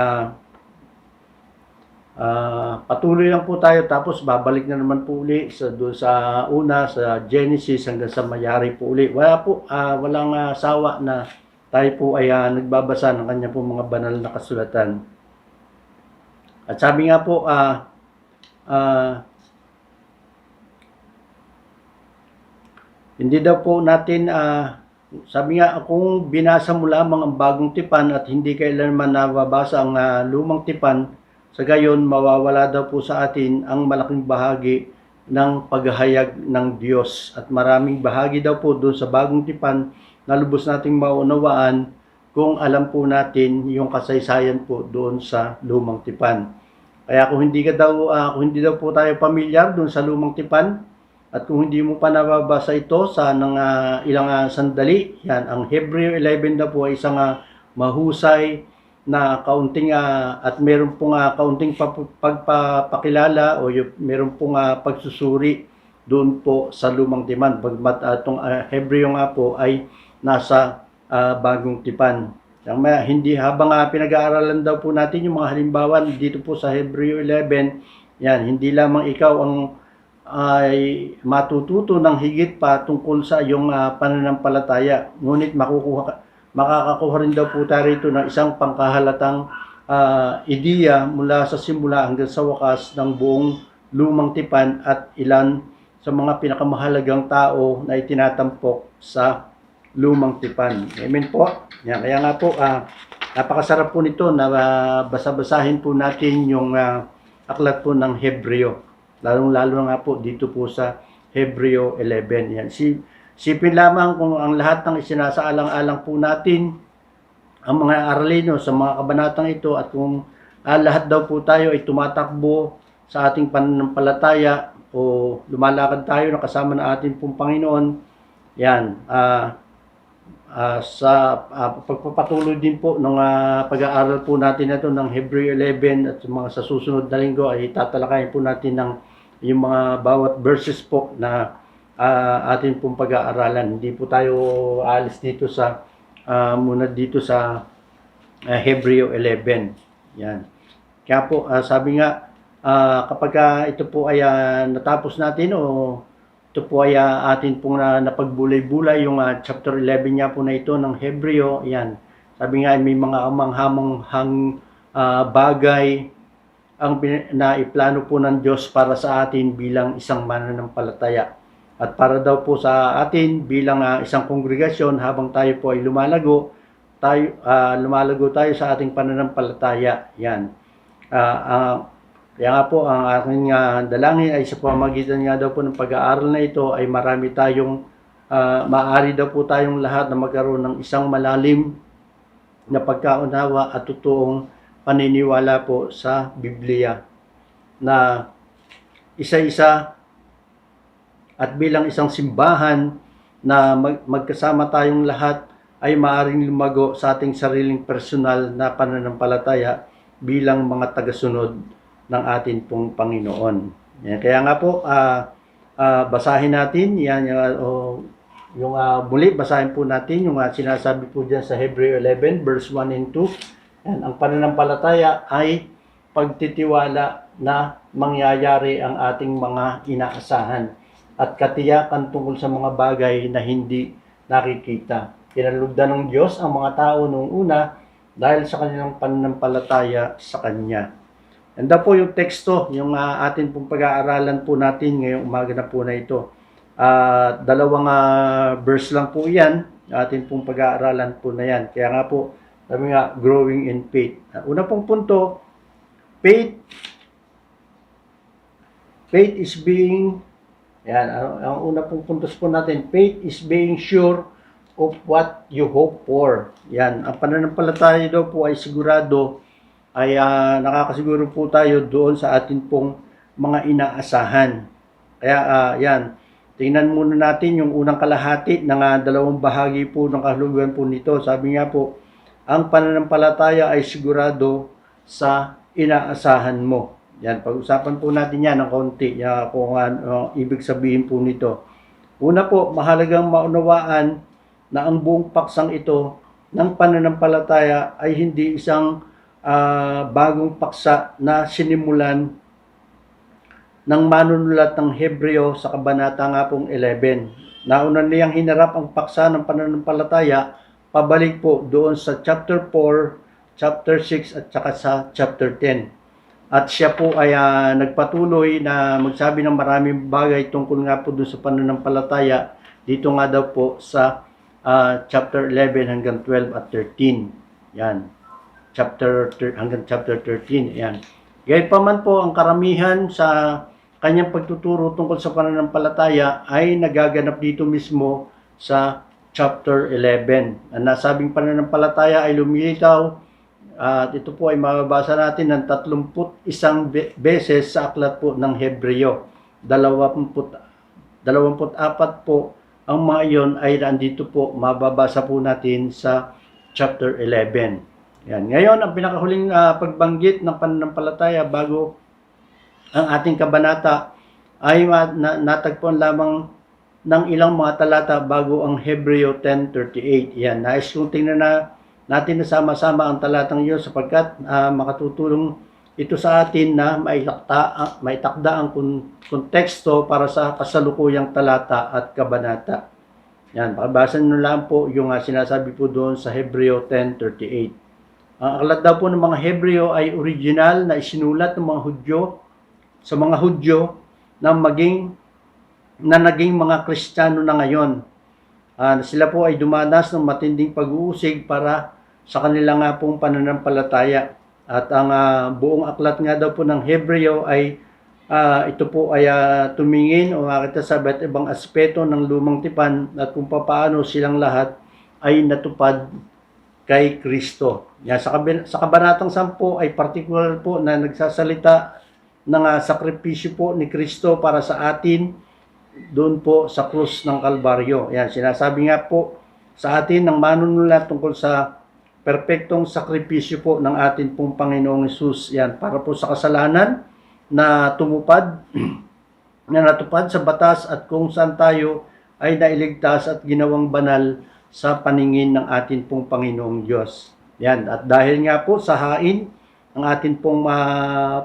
patuloy lang po tayo tapos babalik na naman po uli doon sa una, sa Genesis hanggang sa mayari po uli. Walang sawa na tayo po ay nagbabasa ng kanya po mga banal na kasulatan. At sabi nga po, hindi daw po natin, sabi nga, kung binasa mo lamang ang bagong tipan at hindi kailanman nababasa ang lumang tipan, sa gayon mawawala daw po sa atin ang malaking bahagi ng paghahayag ng Diyos. At maraming bahagi daw po doon sa bagong tipan na lubos nating maunawaan kung alam po natin yung kasaysayan po doon sa lumang tipan. Kaya kung hindi daw po tayo pamilyar doon sa lumang tipan at kung hindi mo pa nababasa ito sa ilang sandali, yan, ang Hebreo 11 na po ay isang mahusay na kaunting at meron pong kaunting pagpapakilala o meron pong pagsusuri doon po sa lumang tipan. Bagmat itong Hebreo nga po ay nasa bagong tipan. Hindi habang pinag-aaralan daw po natin yung mga halimbawa dito po sa Hebreo 11, yan, hindi lamang ikaw ang ay matututo ng higit pa tungkol sa iyong pananampalataya, ngunit makakakuha rin daw po tayo rito ng isang pangkahalatang ideya mula sa simula hanggang sa wakas ng buong lumang tipan at ilan sa mga pinakamahalagang tao na itinatampok sa lumang tipan. Amen po. Yan, kaya nga po, napakasarap po nito na basa-basahin po natin yung aklat po ng Hebreo. Lalong-lalo nga po dito po sa Hebreo 11. Yan. Isipin lamang kung ang lahat ng isinasaalang-alang po natin, ang mga aralino sa mga kabanatang ito, at kung lahat daw po tayo ay tumatakbo sa ating pananampalataya o lumalakad tayo na kasama ng ating pong Panginoon, yan, sa pagpapatuloy din po ng pag-aaral po natin ito ng Hebrew 11 at mga sa susunod na linggo ay tatalakayin po natin ng yung mga bawat verses po na atin pong pag-aaralan. Hindi po tayo alis dito sa muna dito sa Hebrew 11. Yan. Kaya po sabi nga kapag ito po ay natapos natin o ito po ay atin pong napagbulay-bulay yung chapter 11 niya po na ito ng Hebreo. Yan. Sabi nga may mga amang-hamanghang bagay na iplano po ng Diyos para sa atin bilang isang mananampalataya. At para daw po sa atin bilang isang kongregasyon habang tayo po ay lumalago tayo sa ating pananampalataya. Yan. Kaya nga po, ang aking dalangin ay sa pamamagitan nga daw po ng pag-aaral na ito ay marami tayong, maaari daw po tayong lahat na magkaroon ng isang malalim na pagkaunawa at totoong paniniwala po sa Biblia na isa-isa at bilang isang simbahan na magkasama tayong lahat ay maaaring lumago sa ating sariling personal na pananampalataya bilang mga tagasunod ng atin pong Panginoon. Yan. Kaya nga po, basahin natin, yan, yung muli, basahin po natin yung sinasabi po dyan sa Hebrew 11, verse 1 and 2. Yan, ang pananampalataya ay pagtitiwala na mangyayari ang ating mga inaasahan at katiyakan tungkol sa mga bagay na hindi nakikita. Kinalugdan ng Diyos ang mga tao noong una dahil sa kanilang pananampalataya sa Kanya. Anda po yung teksto, yung atin pong pag-aaralan po natin ngayong umaga na po na ito. Dalawang verse lang po yan, atin pong pag-aaralan po na yan. Kaya nga po, sabi nga, growing in faith. Una pong punto, faith is being, yan, ang una pong puntos po natin, faith is being sure of what you hope for. Yan, ang pananampalataya daw po ay sigurado, ay nakakasiguro po tayo doon sa atin pong mga inaasahan. Kaya yan, tingnan muna natin yung unang kalahati ng dalawang bahagi po ng kahulugan po nito. Sabi nga po, ang pananampalataya ay sigurado sa inaasahan mo. Yan, pag-usapan po natin yan ng konti kung ibig sabihin po nito. Una po, mahalagang maunawaan na ang buong paksang ito ng pananampalataya ay hindi isang bagong paksa na sinimulan ng manunulat ng Hebreo sa kabanata nga pong 11. Nauna niyang hinarap ang paksa ng pananampalataya pabalik po doon sa chapter 4, chapter 6 at saka sa chapter 10. At siya po ay nagpatuloy na magsabi ng maraming bagay tungkol nga po doon sa pananampalataya dito nga daw po sa chapter 11 hanggang 12 at 13. Yan. Hanggang chapter 13. Yan. Gayunpaman po, ang karamihan sa kanyang pagtuturo tungkol sa pananampalataya ay nagaganap dito mismo sa chapter 11. Ang nasabing pananampalataya ay lumilitaw at ito po ay mababasa natin ng 31 beses sa aklat po ng Hebreo. 24 po ang mga iyon ay nandito po, mababasa po natin sa chapter 11. Yan. Ngayon, ang pinakahuling pagbanggit ng pananampalataya bago ang ating kabanata ay natagpuan lamang ng ilang mga talata bago ang Hebreo 10:38. Yan. Nais kong tingnan natin na sama-sama ang talatang iyon sapagkat makatutulong ito sa atin na maitakda ang konteksto para sa kasalukuyang talata at kabanata. Yan. Pakibasa nyo lang po yung sinasabi po doon sa Hebreo 10:38. Ang aklat daw po ng mga Hebreo ay original na isinulat ng mga Hudyo sa mga Hudyo na naging mga Kristiyano na ngayon. Sila po ay dumanas ng matinding pag-uusig para sa kanila nga pong pananampalataya. At ang buong aklat nga daw po ng Hebreo ay ito po ay tumingin o makita sa iba't ibang aspeto ng lumang tipan at kung paano silang lahat ay natupad kay Kristo. Yan, sa Kabanatang 10 ay particular po na nagsasalita ng sakripisyo po ni Kristo para sa atin doon po sa krus ng Kalbaryo. Yan, sinasabi nga po sa atin ng manunulat tungkol sa perpektong sakripisyo po ng atin pong Panginoong Hesus. Yan, para po sa kasalanan na tumupad, na natupad sa batas at kung saan tayo ay nailigtas at ginawang banal sa paningin ng atin pong Panginoong Diyos. Yan, at dahil nga po sa hain ng atin pong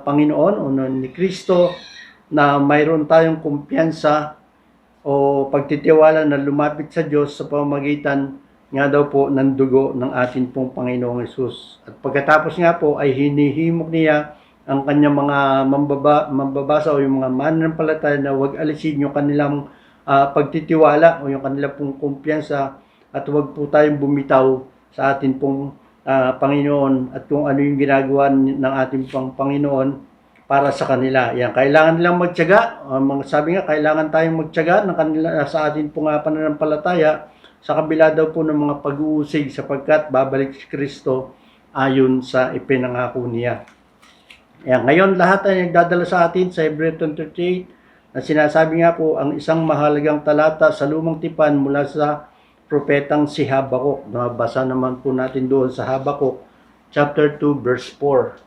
Panginoon o ni Kristo na mayroon tayong kumpiyansa o pagtitiwala na lumapit sa Diyos sa pamamagitan nga daw po ng dugo ng atin pong Panginoong Hesus. At pagkatapos nga po ay hinihimok niya ang kanyang mga mambabasa o yung mga mananampalataya na huwag alisin yung kanilang pagtitiwala o yung kanilang pong kumpiyansa at huwag po tayong bumitaw sa atin pong Panginoon at kung ano yung ginagawa ng ating pong Panginoon para sa kanila. Yan, kailangan nilang magtiyaga. Sabi nga, kailangan tayong magtiyaga ng kanila sa atin pong pananampalataya sa kabila daw po ng mga pag-uusig sapagkat babalik si Kristo ayon sa ipinangako niya. Yan, ngayon lahat ay nagdadala sa atin sa Hebreo 10:38 na sinasabi nga po ang isang mahalagang talata sa lumang tipan mula sa propetang si Habakuk. Nabasa naman po natin doon sa Habakuk chapter 2 verse 4.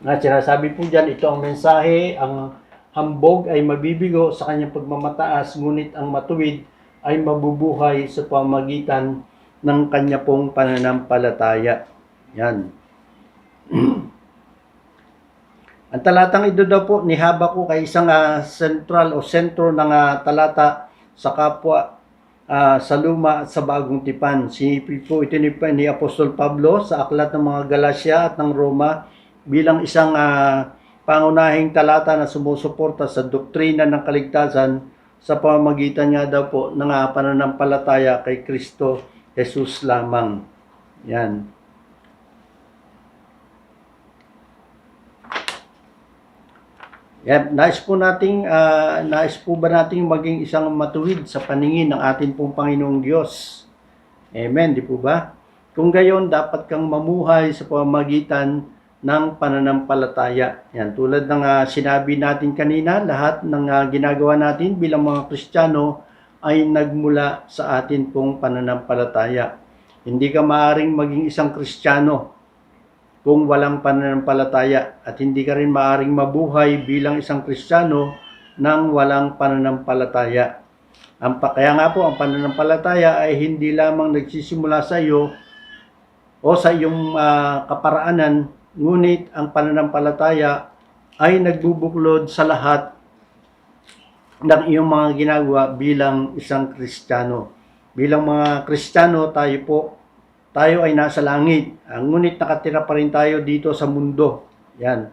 At sinasabi po dyan, ito ang mensahe, ang hambog ay mabibigo sa kanyang pagmamataas, ngunit ang matuwid ay mabubuhay sa pamagitan ng kanya pong pananampalataya. Yan. Ang talatang ito daw po ni Habakuk ay isang central o sentro ng talata sa kapwa sa luma at sa bagong tipan. Sinipin po ito ni Apostol Pablo sa aklat ng mga Galacia at ng Roma bilang isang pangunahing talata na sumusuporta sa doktrina ng kaligtasan sa pamamagitan nga daw po ng pananampalataya kay Kristo Jesus lamang. Yan. Yan, nais po ba nating maging isang matuwid sa paningin ng ating pong Panginoong Diyos? Amen, di po ba? Kung gayon, dapat kang mamuhay sa pamamagitan ng pananampalataya. Yan, tulad ng sinabi natin kanina, lahat ng ginagawa natin bilang mga Kristiyano ay nagmula sa atin pong pananampalataya. Hindi ka maaaring maging isang Kristiyano kung walang pananampalataya at hindi ka rin maaaring mabuhay bilang isang Kristiyano nang walang pananampalataya. Kaya nga po, ang pananampalataya ay hindi lamang nagsisimula sa iyo o sa iyong kaparaanan, ngunit ang pananampalataya ay nagbubuklod sa lahat ng iyong mga ginagawa bilang isang Kristiyano. Bilang mga Kristiyano, tayo ay nasa langit. Ngunit nakatira pa rin tayo dito sa mundo. Yan.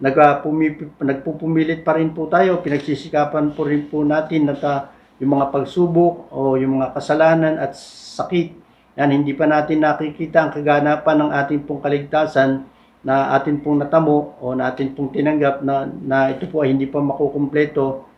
Nagpupumilit pa rin po tayo. Pinagsisikapan po rin po natin na yung mga pagsubok o yung mga kasalanan at sakit. Yan, hindi pa natin nakikita ang kaganapan ng ating pong kaligtasan na atin pong natamo o na atin pong tinanggap na ito po ay hindi pa makukumpleto.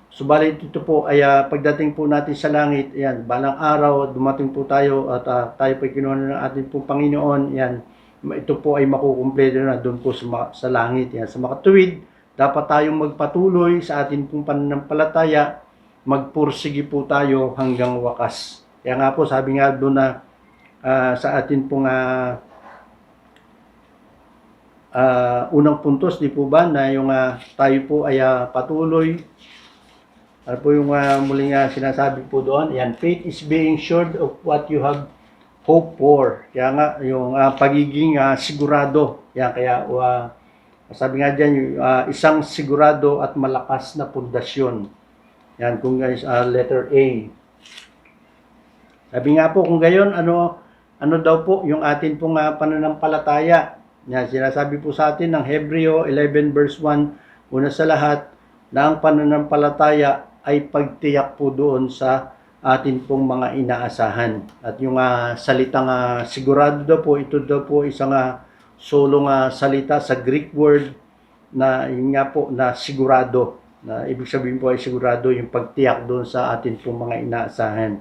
Subalit ito po ay pagdating po natin sa langit, yan, balang araw dumating po tayo at tayo po kinuha ng ating pong Panginoon, yan, ito po ay makukumpleto na doon po sa langit. Yan. Sa makatuwid, dapat tayong magpatuloy sa ating pong pananampalataya, magpursige po tayo hanggang wakas. Kaya nga po, sabi nga doon na sa ating pong unang puntos, di po ba, na yung tayo po ay patuloy. Ano po yung muling sinasabi po doon? Yan, faith is being sure of what you have hope for. Kaya nga, yung pagiging sigurado. Yan, kaya sabi nga dyan, isang sigurado at malakas na pundasyon. Yan, kung guys, letter A. Sabi nga po, kung gayon, ano daw po yung atin pong pananampalataya. Yan, sinasabi po sa atin ng Hebreo 11 verse 1, una sa lahat, na ang pananampalataya ay pagtiyak po doon sa atin pong mga inaasahan. At yung salitang sigurado daw po, ito daw po isang sulong salita sa Greek word na yun nga po na sigurado. Na ibig sabihin po ay sigurado yung pagtiyak doon sa atin pong mga inaasahan.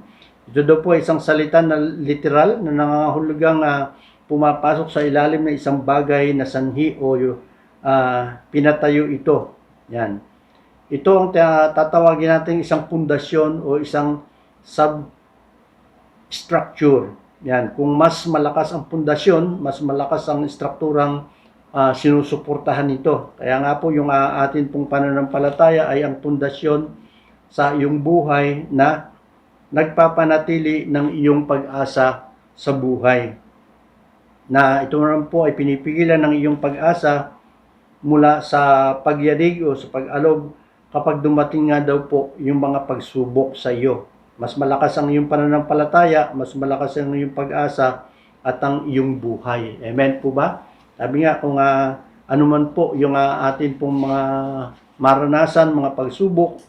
Ito daw po ay isang salita na literal na nangangahulugang pumapasok sa ilalim ng isang bagay na sanhi o pinatayo ito. Yan. Ito ang tatawagin natin isang pundasyon o isang substructure. Yan. Kung mas malakas ang pundasyon, mas malakas ang strukturang sinusuportahan nito. Kaya nga po yung atin pong pananampalataya ay ang pundasyon sa iyong buhay na nagpapanatili ng iyong pag-asa sa buhay. Na ito naman po ay pinipigilan ng iyong pag-asa mula sa pagyanig o sa pag-alog kapag dumating nga daw po yung mga pagsubok sa iyo. Mas malakas ang iyong pananampalataya, mas malakas ang iyong pag-asa at ang iyong buhay. Amen po ba? Sabi nga kung ano man po yung atin pong mga maranasan, mga pagsubok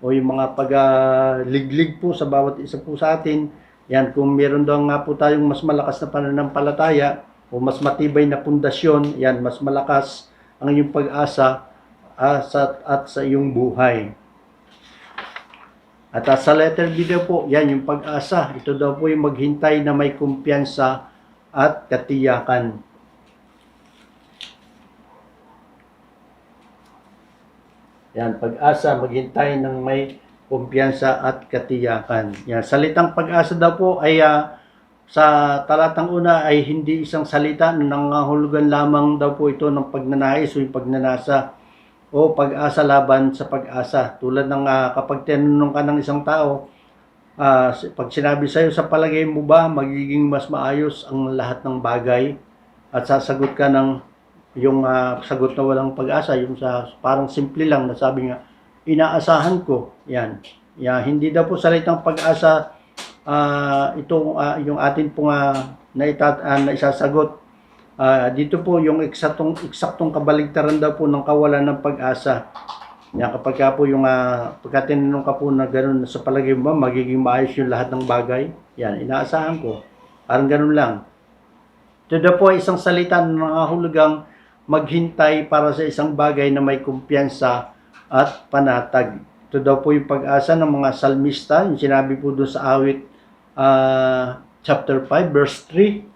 o yung mga pagliglig po sa bawat isa po sa atin, yan, kung meron daw nga po tayong mas malakas na pananampalataya o mas matibay na pundasyon, yan, mas malakas ang iyong pag-asa at sa iyong buhay. At sa letter B daw po, yan, yung pag-asa. Ito daw po yung maghintay na may kumpiyansa at katiyakan. Yan, pag-asa, maghintay ng may kumpiyansa at katiyakan. Yan, salitang pag-asa daw po ay sa talatang una ay hindi isang salita na nangangahulugan lamang daw po ito ng pagnanais o yung pagnanasa o pag-asa laban sa pag-asa. Tulad ng kapag tinanong ka ng isang tao, pag sinabi sa'yo, sa palagay mo ba magiging mas maayos ang lahat ng bagay? At sasagot ka ng yung sagot na walang pag-asa, yung parang simple lang na sabi nga, inaasahan ko. Yan. Hindi daw po salitang pag-asa yung atin pong naisasagot. Dito po yung eksaktong kabaligtaran daw po ng kawalan ng pag-asa. Yan, kapag ka po yung pagka tinanong ka po na gano'n, sa palagay mo magiging maayos yung lahat ng bagay, yan, inaasahan ko. Parang gano'n lang. Ito daw po ay isang salita na nangahulugang maghintay para sa isang bagay na may kumpiyansa at panatag. Ito daw po yung pag-asa ng mga salmista, yung sinabi po doon sa awit chapter 5 verse 3.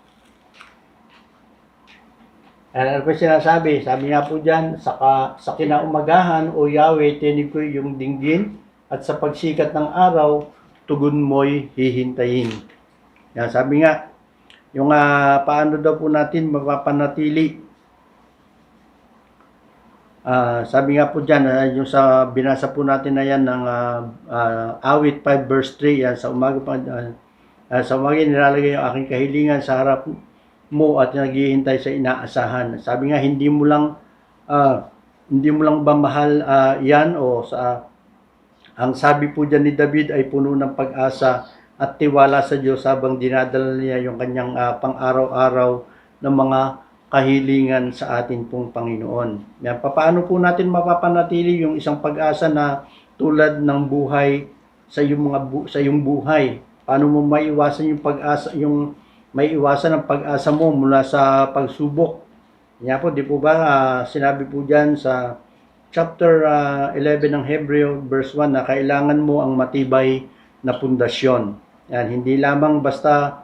Ano po sinasabi? Sabi nga po dyan, sa kinaumagahan o Yahweh, tinig ko yung dinggin at sa pagsikat ng araw, tugon mo'y hihintayin. Yan, sabi nga, yung paano daw po natin mapapanatili. Sabi nga po dyan, yung sa binasa po natin na yan ng awit 5 verse 3, yan, sa umaga sa umaga nilalagay yung aking kahilingan sa harap mo at naghihintay sa inaasahan. Sabi nga, hindi mo lang ba mahal yan o ang sabi po dyan ni David ay puno ng pag-asa at tiwala sa Diyos habang dinadala niya yung kanyang pang-araw-araw ng mga kahilingan sa atin pong Panginoon. Yan, paano po natin mapapanatili yung isang pag-asa na tulad ng buhay sa iyong buhay? Paano mo maiwasan yung pag-asa, yung may iwasan ang pag-asa mo mula sa pagsubok? Yan po, di po ba sinabi po diyan sa chapter 11 ng Hebreo verse 1 na kailangan mo ang matibay na pundasyon. Yan, hindi lamang basta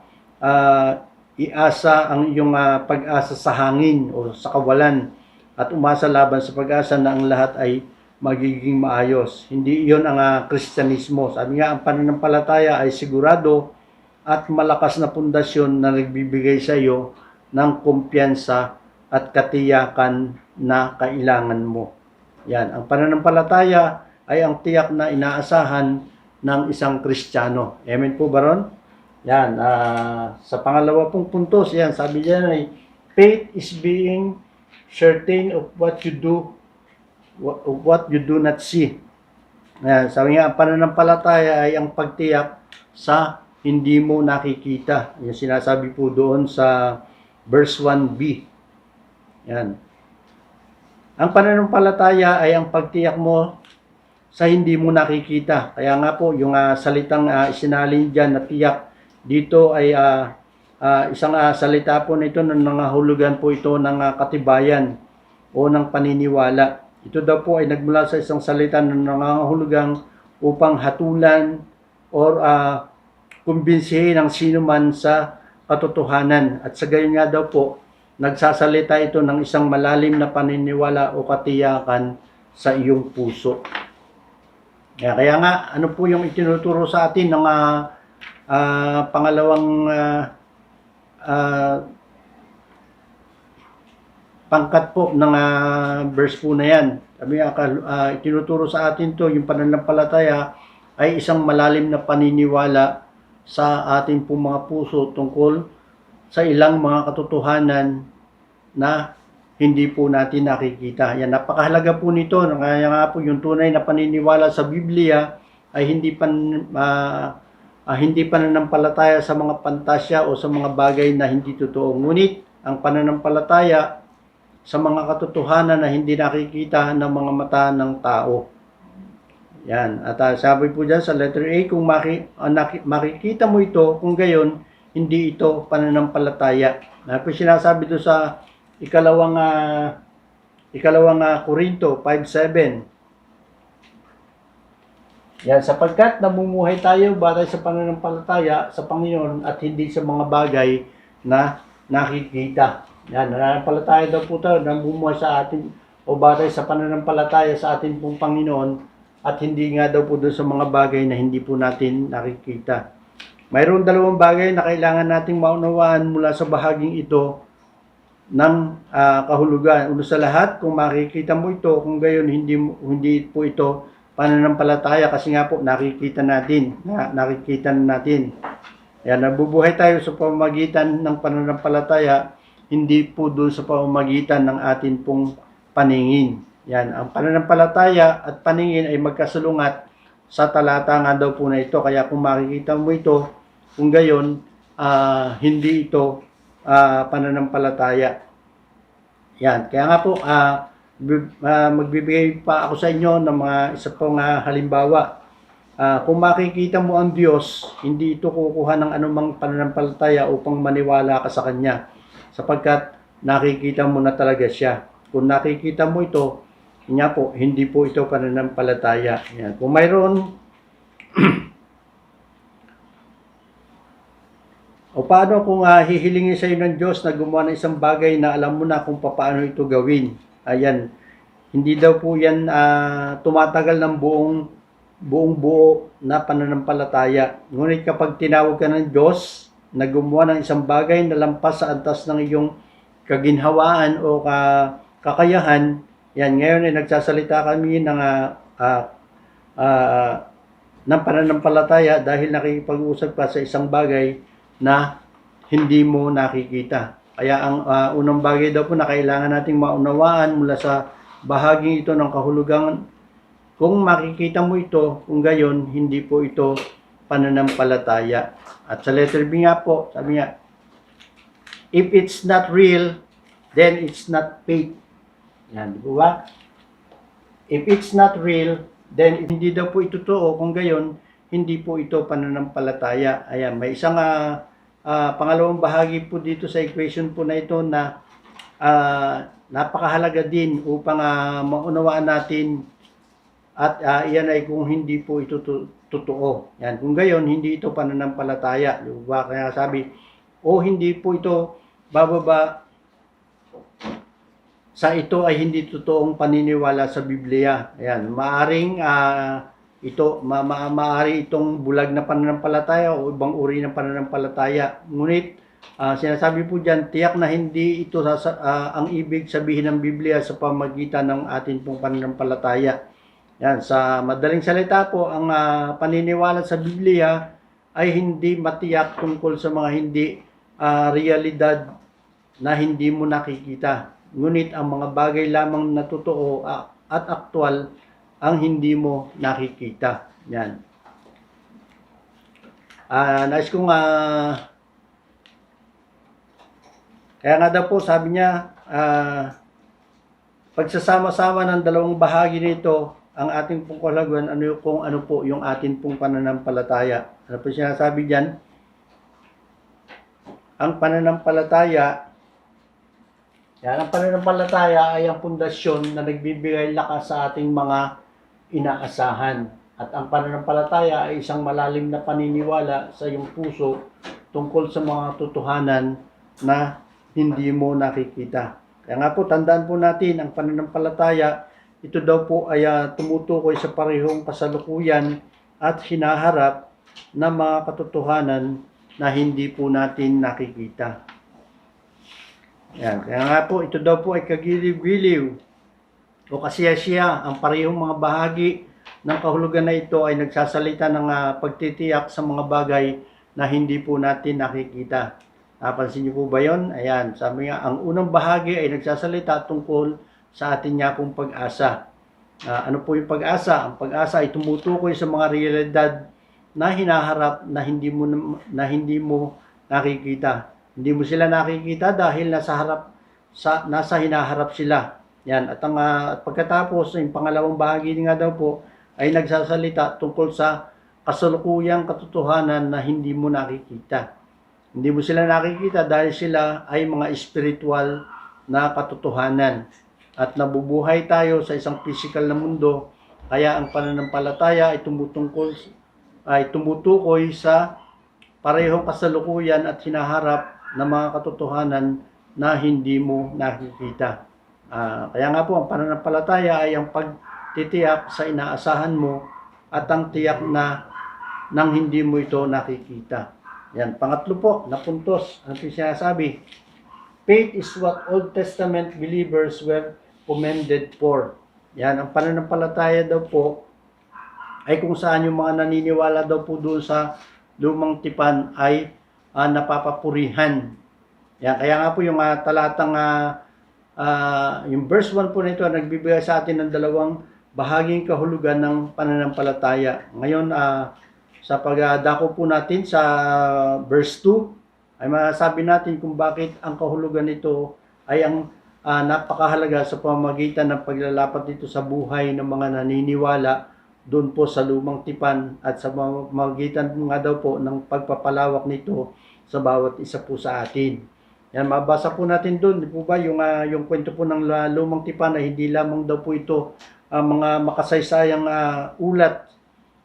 iasa ang iyong pag-asa sa hangin o sa kawalan at umasa laban sa pag-asa na ang lahat ay magiging maayos. Hindi iyon ang Kristyanismo. Sabi nga, ang pananampalataya ay sigurado at malakas na pundasyon na nagbibigay sa iyo ng kumpiyansa at katiyakan na kailangan mo. Yan, ang pananampalataya ay ang tiyak na inaasahan ng isang Kristiyano. Amen po ba ron? Yan, sa pangalawa pong puntos, yan, sabi diyan ay faith is being certain of what you do not see. Yan, sabi nga, ang pananampalataya ay ang pagtiyak sa hindi mo nakikita. Yung sinasabi po doon sa verse 1b. Yan. Ang pananampalataya ay ang pagtiyak mo sa hindi mo nakikita. Kaya nga po, yung salitang isinalin dyan na tiyak, dito ay isang salita po nito na nangahulugan po ito ng katibayan o ng paniniwala. Ito daw po ay nagmula sa isang salita na nangahulugang upang hatulan or kumbinsihin ang sino man sa katotohanan. At sa gayon nga daw po, nagsasalita ito ng isang malalim na paniniwala o katiyakan sa iyong puso. Kaya nga, ano po yung itinuturo sa atin ng pangalawang pangkat po ng verse po na yan. Sabi itinuturo sa atin to, yung pananampalataya ay isang malalim na paniniwala sa ating pong mga puso tungkol sa ilang mga katotohanan na hindi po natin nakikita. Yan, napakahalaga po nito. Kaya nga po yung tunay na paniniwala sa Biblia ay hindi pananampalataya sa mga pantasya o sa mga bagay na hindi totoo. Ngunit ang pananampalataya sa mga katotohanan na hindi nakikita ng mga mata ng tao. Yan. At sabi po dyan sa letter A, kung makikita mo ito, kung gayon, hindi ito pananampalataya. Po sinasabi doon sa ikalawang Korinto 5:7. Yan, sapagkat namumuhay tayo batay sa pananampalataya sa Panginoon at hindi sa mga bagay na nakikita. Yan, nananampalataya daw po tayo, namumuhay sa atin o batay sa pananampalataya sa atin pong Panginoon at hindi nga daw po doon sa mga bagay na hindi po natin nakikita. Mayroon dalawang bagay na kailangan nating maunawaan mula sa bahaging ito ng kahulugan. Una sa lahat, kung makikita mo ito, kung gayon hindi po ito pananampalataya kasi nga po nakikita natin. Yan, nabubuhay tayo sa pamamagitan ng pananampalataya, hindi po doon sa pamamagitan ng atin pong paningin. Yan, ang pananampalataya at paningin ay magkasalungat sa talata nga daw po na ito. Kaya kung makikita mo ito, kung gayon, hindi ito pananampalataya. Yan, kaya nga po, magbibigay pa ako sa inyo ng mga isa pong halimbawa. Kung makikita mo ang Diyos, hindi ito kukuha ng anumang pananampalataya upang maniwala ka sa Kanya. Sapagkat nakikita mo na talaga siya. Kung nakikita mo ito, niya po, hindi po ito pananampalataya. Yan. Kung mayroon o paano kung hihilingin sa iyo ng Diyos na gumawa ng isang bagay na alam mo na kung paano ito gawin. Ayan, hindi daw po yan tumatagal ng buong buo na pananampalataya. Ngunit kapag tinawag ka ng Diyos na gumawa ng isang bagay na lampas sa antas ng iyong kaginhawaan o kakayahan, yan, ngayon ay nagsasalita kami ng pananampalataya dahil nakikipag-usap ka sa isang bagay na hindi mo nakikita. Kaya ang unang bagay daw po na kailangan nating maunawaan mula sa bahaging ito ng kahulugan, kung makikita mo ito, kung gayon, hindi po ito pananampalataya. At sa letter B nga po, sabi nga, if it's not real, then it's not faith. Yan, di ba? If it's not real, then hindi daw po ito totoo. Kung gayon, hindi po ito pananampalataya. Ayan, may isang pangalawang bahagi po dito sa equation po na ito na napakahalaga din upang maunawaan natin at iyan ay kung hindi po ito totoo. Yan, kung gayon, hindi ito pananampalataya. Di ba? Kaya sabi, hindi po ito bababa sa ito ay hindi totoong paniniwala sa Biblia. Ayan, maaring maaari itong bulag na pananampalataya o ibang uri ng pananampalataya. Ngunit sinasabi po diyan, tiyak na hindi ito ang ibig sabihin ng Biblia sa pamamagitan ng atin pong pananampalataya. Yan, sa madaling salita po, ang paniniwala sa Biblia ay hindi matiyak tungkol sa mga hindi realidad na hindi mo nakikita. Ngunit ang mga bagay lamang na totoo at aktwal ang hindi mo nakikita. Yan. Nais kong kaya nga daw po sabi niya, pagsasama-sama ng dalawang bahagi nito, ang ating pong kahulugan, kung ano po yung ating pong pananampalataya. Ano po sinasabi diyan? ang pananampalataya, ang pananampalataya ay ang pundasyon na nagbibigay lakas sa ating mga inaasahan. At ang pananampalataya ay isang malalim na paniniwala sa iyong puso tungkol sa mga totohanan na hindi mo nakikita. Kaya nga po, tandaan po natin, ang pananampalataya, ito daw po ay tumutukoy sa parehong kasalukuyan at hinaharap na mga katotohanan na hindi po natin nakikita. Yan. Kaya nga po, ito daw po ay kagiliw-giliw o kasiyasiya. Ang parehong mga bahagi ng kahulugan na ito ay nagsasalita ng pagtitiyak sa mga bagay na hindi po natin nakikita. Napansin niyo po ba yun? Ayan, sabi nga, ang unang bahagi ay nagsasalita tungkol sa atin nga pong pag-asa. Ano po yung pag-asa? Ang pag-asa ay tumutukoy sa mga realidad na hinaharap na hindi mo nakikita. Hindi mo sila nakikita dahil nasa hinaharap sila. Yan, at pagkatapos, yung pangalawang bahagi nga daw po ay nagsasalita tungkol sa kasalukuyang katotohanan na hindi mo nakikita. Hindi mo sila nakikita dahil sila ay mga spiritual na katotohanan. At nabubuhay tayo sa isang physical na mundo, kaya ang pananampalataya ay tumutukoy sa parehong kasalukuyan at hinaharap na mga katotohanan na hindi mo nakikita. Kaya nga po, ang pananampalataya ay ang pagtitiyak sa inaasahan mo at ang tiyak na nang hindi mo ito nakikita. Yan. Pangatlo po, na puntos, ang sinasabi, faith is what Old Testament believers were commended for. Yan, ang pananampalataya daw po ay kung saan yung mga naniniwala daw po doon sa lumang tipan ay napapapurihan. Yan, kaya nga po yung talatang yung verse 1 po nito nagbibigay sa atin ng dalawang bahaging kahulugan ng pananampalataya. Ngayon, sa pagdako po natin sa verse 2, ay masasabi natin kung bakit ang kahulugan nito ay ang napakahalaga sa pamamagitan ng paglalapat dito sa buhay ng mga naniniwala doon po sa lumang tipan at sa pamamagitan nga daw po ng pagpapalawak nito sa bawat isa po sa atin. Yan, mabasa po natin doon, di po ba, yung kwento po ng lumang tipan ay hindi lamang daw po ito mga makasaysayang ulat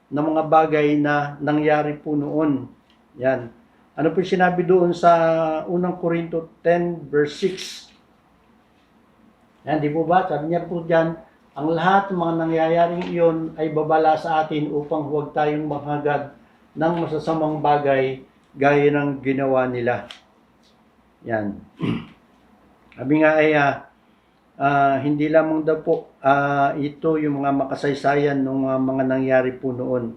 ng mga bagay na nangyari po noon. Yan. Ano po sinabi doon sa unang Korinto 10 verse 6? Yan, di po ba? Sabi niya po dyan, ang lahat ng mga nangyayaring iyon ay babala sa atin upang huwag tayong maghagad ng masasamang bagay gaya ng ginawa nila. Yan. Sabi nga ay hindi lamang daw po ito yung mga makasaysayan ng mga nangyari po noon,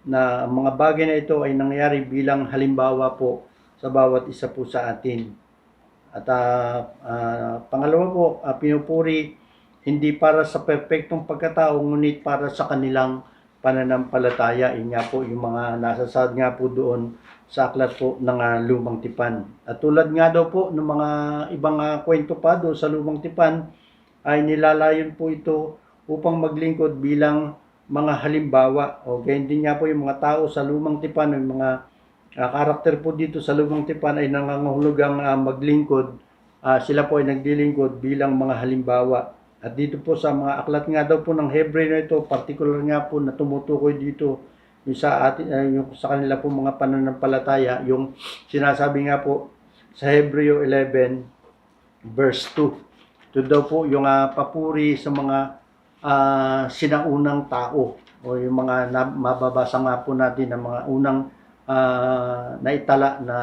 na mga bagay na ito ay nangyari bilang halimbawa po sa bawat isa po sa atin. At pangalawa po, pinupuri hindi para sa perfectong pagkatao ngunit para sa kanilang pananampalataya. Yun nga po yung mga nasasad nga po doon sa aklat po ng lumang tipan. At tulad nga daw po ng mga ibang kwento pa doon sa lumang tipan, ay nilalayon po ito upang maglingkod bilang mga halimbawa. O ganyan din nga po yung mga tao sa lumang tipan, yung mga karakter po dito sa lumang tipan ay nangangahulugang maglingkod. Sila po ay naglilingkod bilang mga halimbawa. At dito po sa mga aklat nga daw po ng Hebreo na ito, particular nga po na tumutukoy dito yung yung sa kanila po mga pananampalataya, yung sinasabi nga po sa Hebreo 11 verse 2. Ito daw po yung papuri sa mga sinaunang tao o yung mga mababasa nga po natin ng mga unang naitala na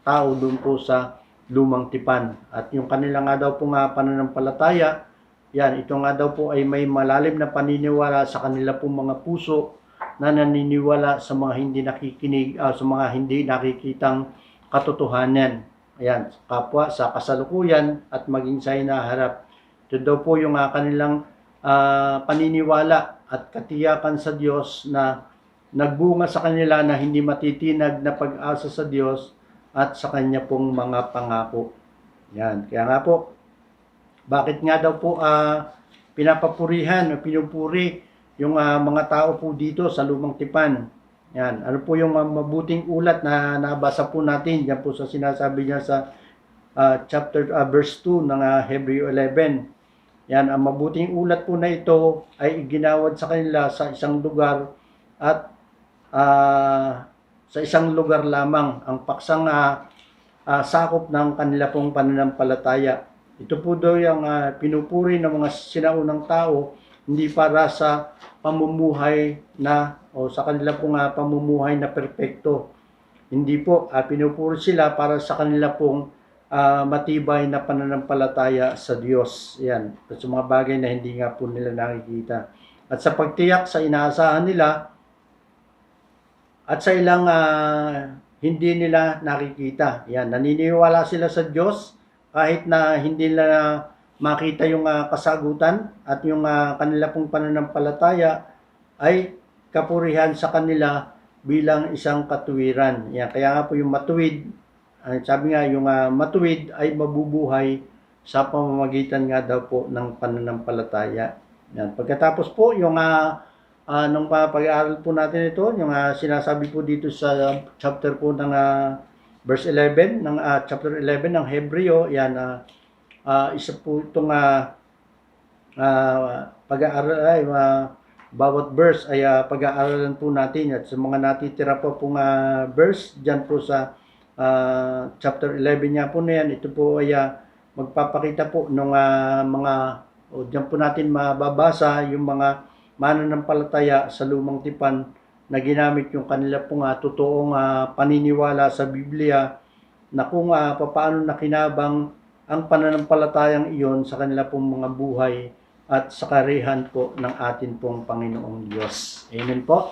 tao doon po sa lumang tipan. At yung kanila nga daw po nga pananampalataya, yan, ito nga daw po ay may malalim na paniniwala sa kanila po mga puso na naniniwala sa mga hindi nakikinig, sa mga hindi nakikitang katotohanan. Ayan, kapwa sa kasalukuyan at maging sa hinaharap. Ito daw po yung kanilang paniniwala at katiyakan sa Diyos na nagbunga sa kanila na hindi matitinag na pag-asa sa Diyos at sa Kanya pong mga pangako. Yan, kaya nga po, bakit nga daw po pinapapurihan o pinupuri yung mga tao po dito sa lumang tipan? Yan. Ano po yung mabuting ulat na nabasa po natin? Yan po sa sinasabi niya sa verse 2 ng Hebreo 11. Yan, ang mabuting ulat po na ito ay iginawad sa kanila sa isang lugar at sa isang lugar lamang ang paksang sakop ng kanila pong pananampalataya. Ito po daw yung pinupuri ng mga sinaunang tao, hindi para sa pamumuhay na o sa kanila pong pamumuhay na perpekto. Hindi po, pinupuri sila para sa kanila pong matibay na pananampalataya sa Diyos. Yan, sa mga bagay na hindi nga po nila nakikita. At sa pagtiyak sa inaasahan nila at sa ilang hindi nila nakikita. Yan, naniniwala sila sa Diyos kahit na hindi nila makita yung kasagutan at yung kanila pong pananampalataya ay kapurihan sa kanila bilang isang katuwiran. Yan, kaya nga po yung matuwid, sabi nga yung matuwid ay mabubuhay sa pamamagitan nga daw po ng pananampalataya. Yan. Pagkatapos po yung nung pag-aaral po natin ito, yung sinasabi po dito sa chapter po ng verse 11 ng chapter 11 ng Hebreo, yan isa po itong pag-aaral ay bawat verse ay pag-aaralan po natin at sa mga natitira po pong verse diyan po sa chapter 11 niya po na yan, ito po ay magpapakita po ng mga diyan po natin mababasa yung mga mananampalataya sa lumang tipan na ginamit yung kanila pong totoong paniniwala sa Biblia na kung paano nakinabang ang pananampalatayang iyon sa kanila pong mga buhay at sa karihan po ng atin pong Panginoong Diyos. Amen po.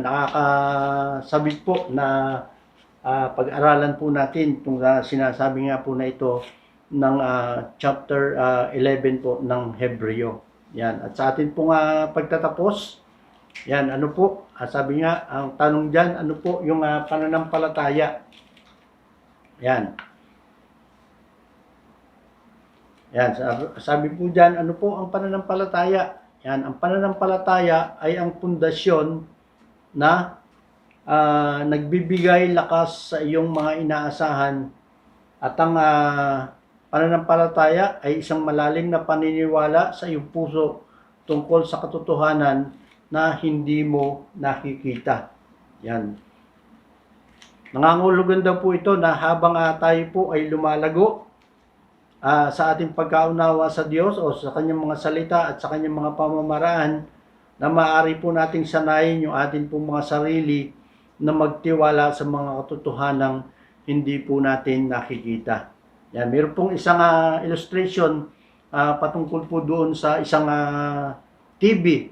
Nakakasabit po na pag-aralan po natin itong sinasabi nga po na ito ng chapter 11 po ng Hebreo. Yan. At sa atin pong pagtatapos, yan, ano po, sabi nga, ang tanong dyan, ano po yung pananampalataya? Yan. Yan, sabi po dyan, ano po ang pananampalataya? Yan, ang pananampalataya ay ang pundasyon na nagbibigay lakas sa iyong mga inaasahan at ang pananampalataya ay isang malalim na paniniwala sa iyong puso tungkol sa katotohanan na hindi mo nakikita. Yan. Nangangulugan daw po ito na habang tayo po ay lumalago sa ating pagkaunawa sa Diyos o sa kanyang mga salita at sa kanyang mga pamamaraan, na maaari po nating sanayin yung ating pong mga sarili na magtiwala sa mga katotohanang hindi po natin nakikita. Yan, meron pong isang illustration patungkol po doon sa isang TV.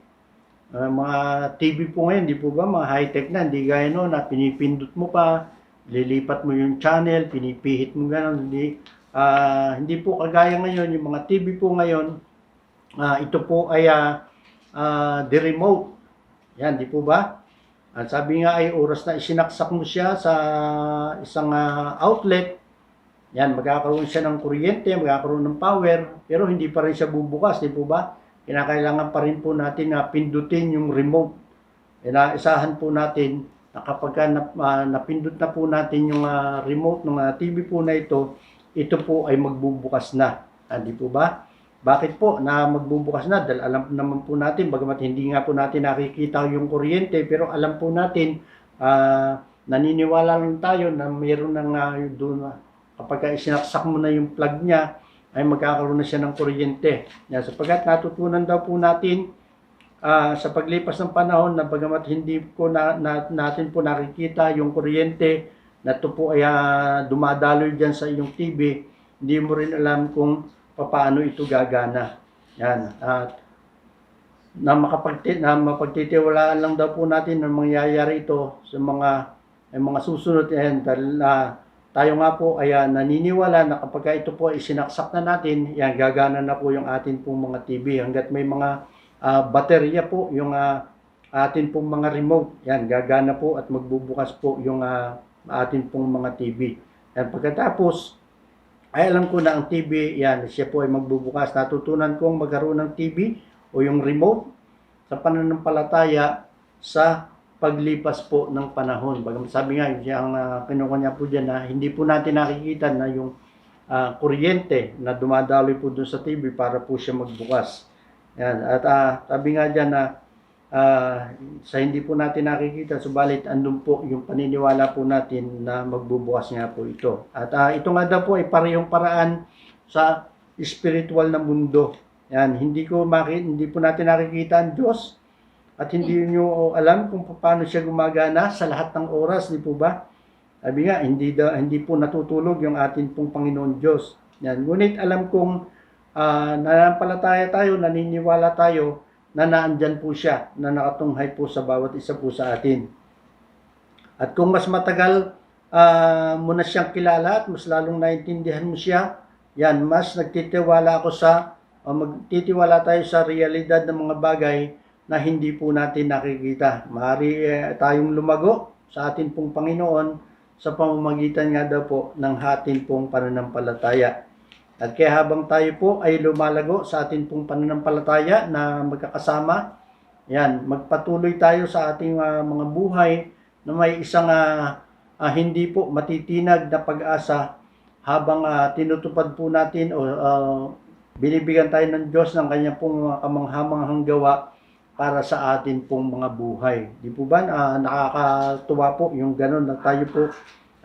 Mga TV po ngayon, di po ba, mga high-tech na, hindi gaya noon na pinipindot mo pa, lilipat mo yung channel, pinipihit mo gano'n, hindi po kagaya ngayon, yung mga TV po ngayon, ito po ay the remote. Yan, di po ba? At sabi nga ay oras na isinaksak mo siya sa isang outlet, yan, magkakaroon siya ng kuryente, magkakaroon ng power, pero hindi pa rin siya bubukas, di po ba? Kinakailangan pa rin po natin na pindutin yung remote. Inaasahan po natin na kapag napindot na po natin yung remote ng TV po na ito po ay magbubukas na. Di po ba? Bakit po na magbubukas na? Dahil alam naman po natin, bagamat hindi nga po natin nakikita yung kuryente, pero alam po natin, naniniwala lang tayo na mayroon ng doon kapag isinaksak mo na yung plug niya, ay magkakaroon na siya ng kuryente. Yan, sapagkat natutunan daw po natin sa paglipas ng panahon na bagamat hindi po natin po nakikita yung kuryente na ito po ay dumadaloy dyan sa iyong TV, hindi mo rin alam kung paano ito gagana. Yan. Na mapagtitiwalaan lang daw po natin na mangyayari ito sa mga susunod. Dahil tayo nga po ay naniniwala na kapag ito po ay sinaksak na natin, yan, gagana na po yung atin pong mga TV. Hanggat may mga baterya po, yung atin pong mga remote, yan, gagana po at magbubukas po yung atin pong mga TV. Yan, pagkatapos, ay alam ko na ang TV, yan, siya po ay magbubukas. Natutunan kong magkaroon ng TV o yung remote sa pananampalataya sa paglipas po ng panahon. Sabi nga, yung kinukunya po dyan na hindi po natin nakikita na yung kuryente na dumadaloy po doon sa TV para po siya magbukas. Yan. At sabi nga dyan na sa hindi po natin nakikita, subalit andun po yung paniniwala po natin na magbubukas nga po ito. At ito nga daw po ay parehong paraan sa spiritual na mundo. Yan, hindi po natin nakikita ang Diyos at hindi niyo alam kung paano siya gumagana sa lahat ng oras, di po ba? Sabi nga, hindi po natutulog yung ating pong Panginoon Diyos. Yan, ngunit alam kong nananampalataya tayo, naniniwala tayo na naandyan po siya, na nakatunghay po sa bawat isa po sa atin. At kung mas matagal mo na siyang kilala at mas lalong naintindihan mo siya, yan, mas magtitiwala tayo sa realidad ng mga bagay na hindi po natin nakikita. Maaari tayong lumago sa atin pong Panginoon sa pamamagitan nga daw po ng atin pong pananampalataya. At kaya habang tayo po ay lumalago sa atin pong pananampalataya na magkakasama, yan, magpatuloy tayo sa ating mga buhay na may isang hindi po matitinag na pag-asa habang tinutupad po natin o binibigyan tayo ng Diyos ng kanyang pong kamanghamanghang gawa para sa atin pong mga buhay. Di po ba? Nakakatuwa po yung gano'n na tayo po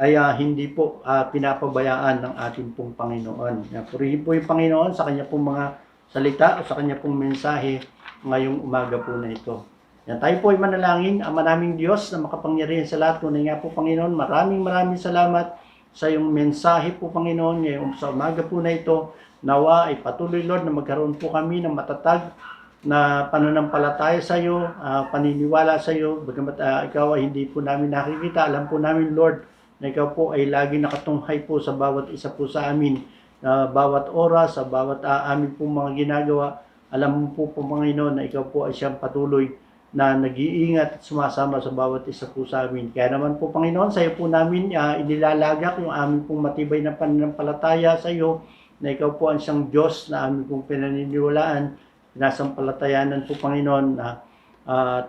ay hindi po pinapabayaan ng ating pong Panginoon. Purihin po yung Panginoon sa kanya pong mga salita o sa kanya pong mensahe ngayong umaga po na ito. Yan, tayo po ay manalangin. Ama naming Diyos na makapangyarihan sa lahat. Tunay nga po Panginoon, maraming salamat sa iyong mensahe po Panginoon ngayong sa umaga po na ito. Nawa ay patuloy Lord na magkaroon po kami ng matatag na pananampalataya sa iyo, paniniwala sa iyo, bagamat ikaw ay hindi po namin nakikita. Alam po namin Lord na ikaw po ay lagi nakatunghay po sa bawat isa po sa amin, bawat oras, sa bawat amin pong mga ginagawa. Alam mo po Panginoon na ikaw po ay siyang patuloy na nag-iingat at sumasama sa bawat isa po sa amin. Kaya naman po Panginoon, sa iyo po namin inilalagak yung amin pong matibay na pananampalataya sa iyo, na ikaw po ang siyang Diyos na amin pong pinaniniwalaan, pinasampalatayanan po Panginoon,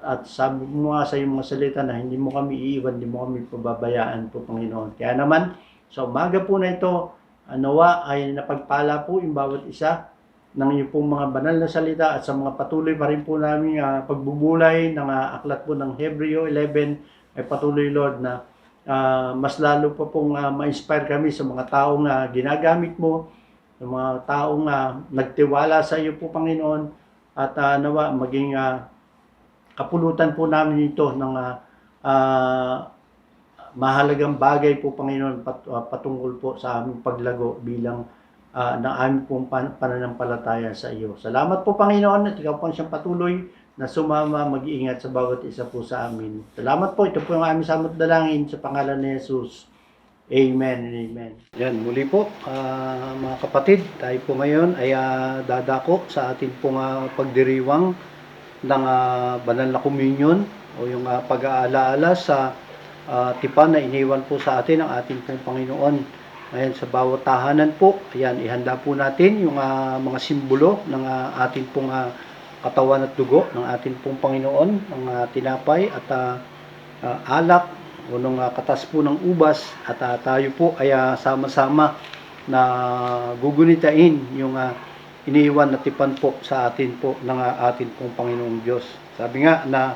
at sabi mo nga sa iyong mga salita na hindi mo kami iiwan, hindi mo kami pababayaan po Panginoon. Kaya naman, sa umaga po na ito, nawa ay napagpala po yung bawat isa ng iyong pong mga banal na salita at sa mga patuloy pa rin po namin pagbubulay ng aklat po ng Hebreo 11 ay patuloy Lord na mas lalo pa pong ma-inspire kami sa mga taong ginagamit mo, sa mga taong nagtiwala sa iyo po Panginoon, at nawa maging kapulutan po namin ito ng mahalagang bagay po Panginoon patungkol po sa aming paglago bilang ng aming pong pananampalataya sa iyo. Salamat po Panginoon at ikaw po siyang patuloy na sumama, mag-iingat sa bawat isa po sa amin. Salamat po. Ito po yung aming samot dalangin sa pangalan ni Jesus. Amen and amen. Yan, muli po mga kapatid, tayo po ngayon ay dadako sa ating pong pagdiriwang ng banal na communion o yung pag-aalaala sa tipan na iniwan po sa atin ng ating pong Panginoon. Ngayon sa bawat tahanan po, ayan, ihanda po natin yung mga simbolo ng ating pong katawan at dugo ng ating pong Panginoon, ng tinapay at alak, o nung katas po ng ubas, at tayo po ay sama-sama na gugunitain yung iniwan na tipan po sa atin po ng ating pong Panginoong Diyos. Sabi nga na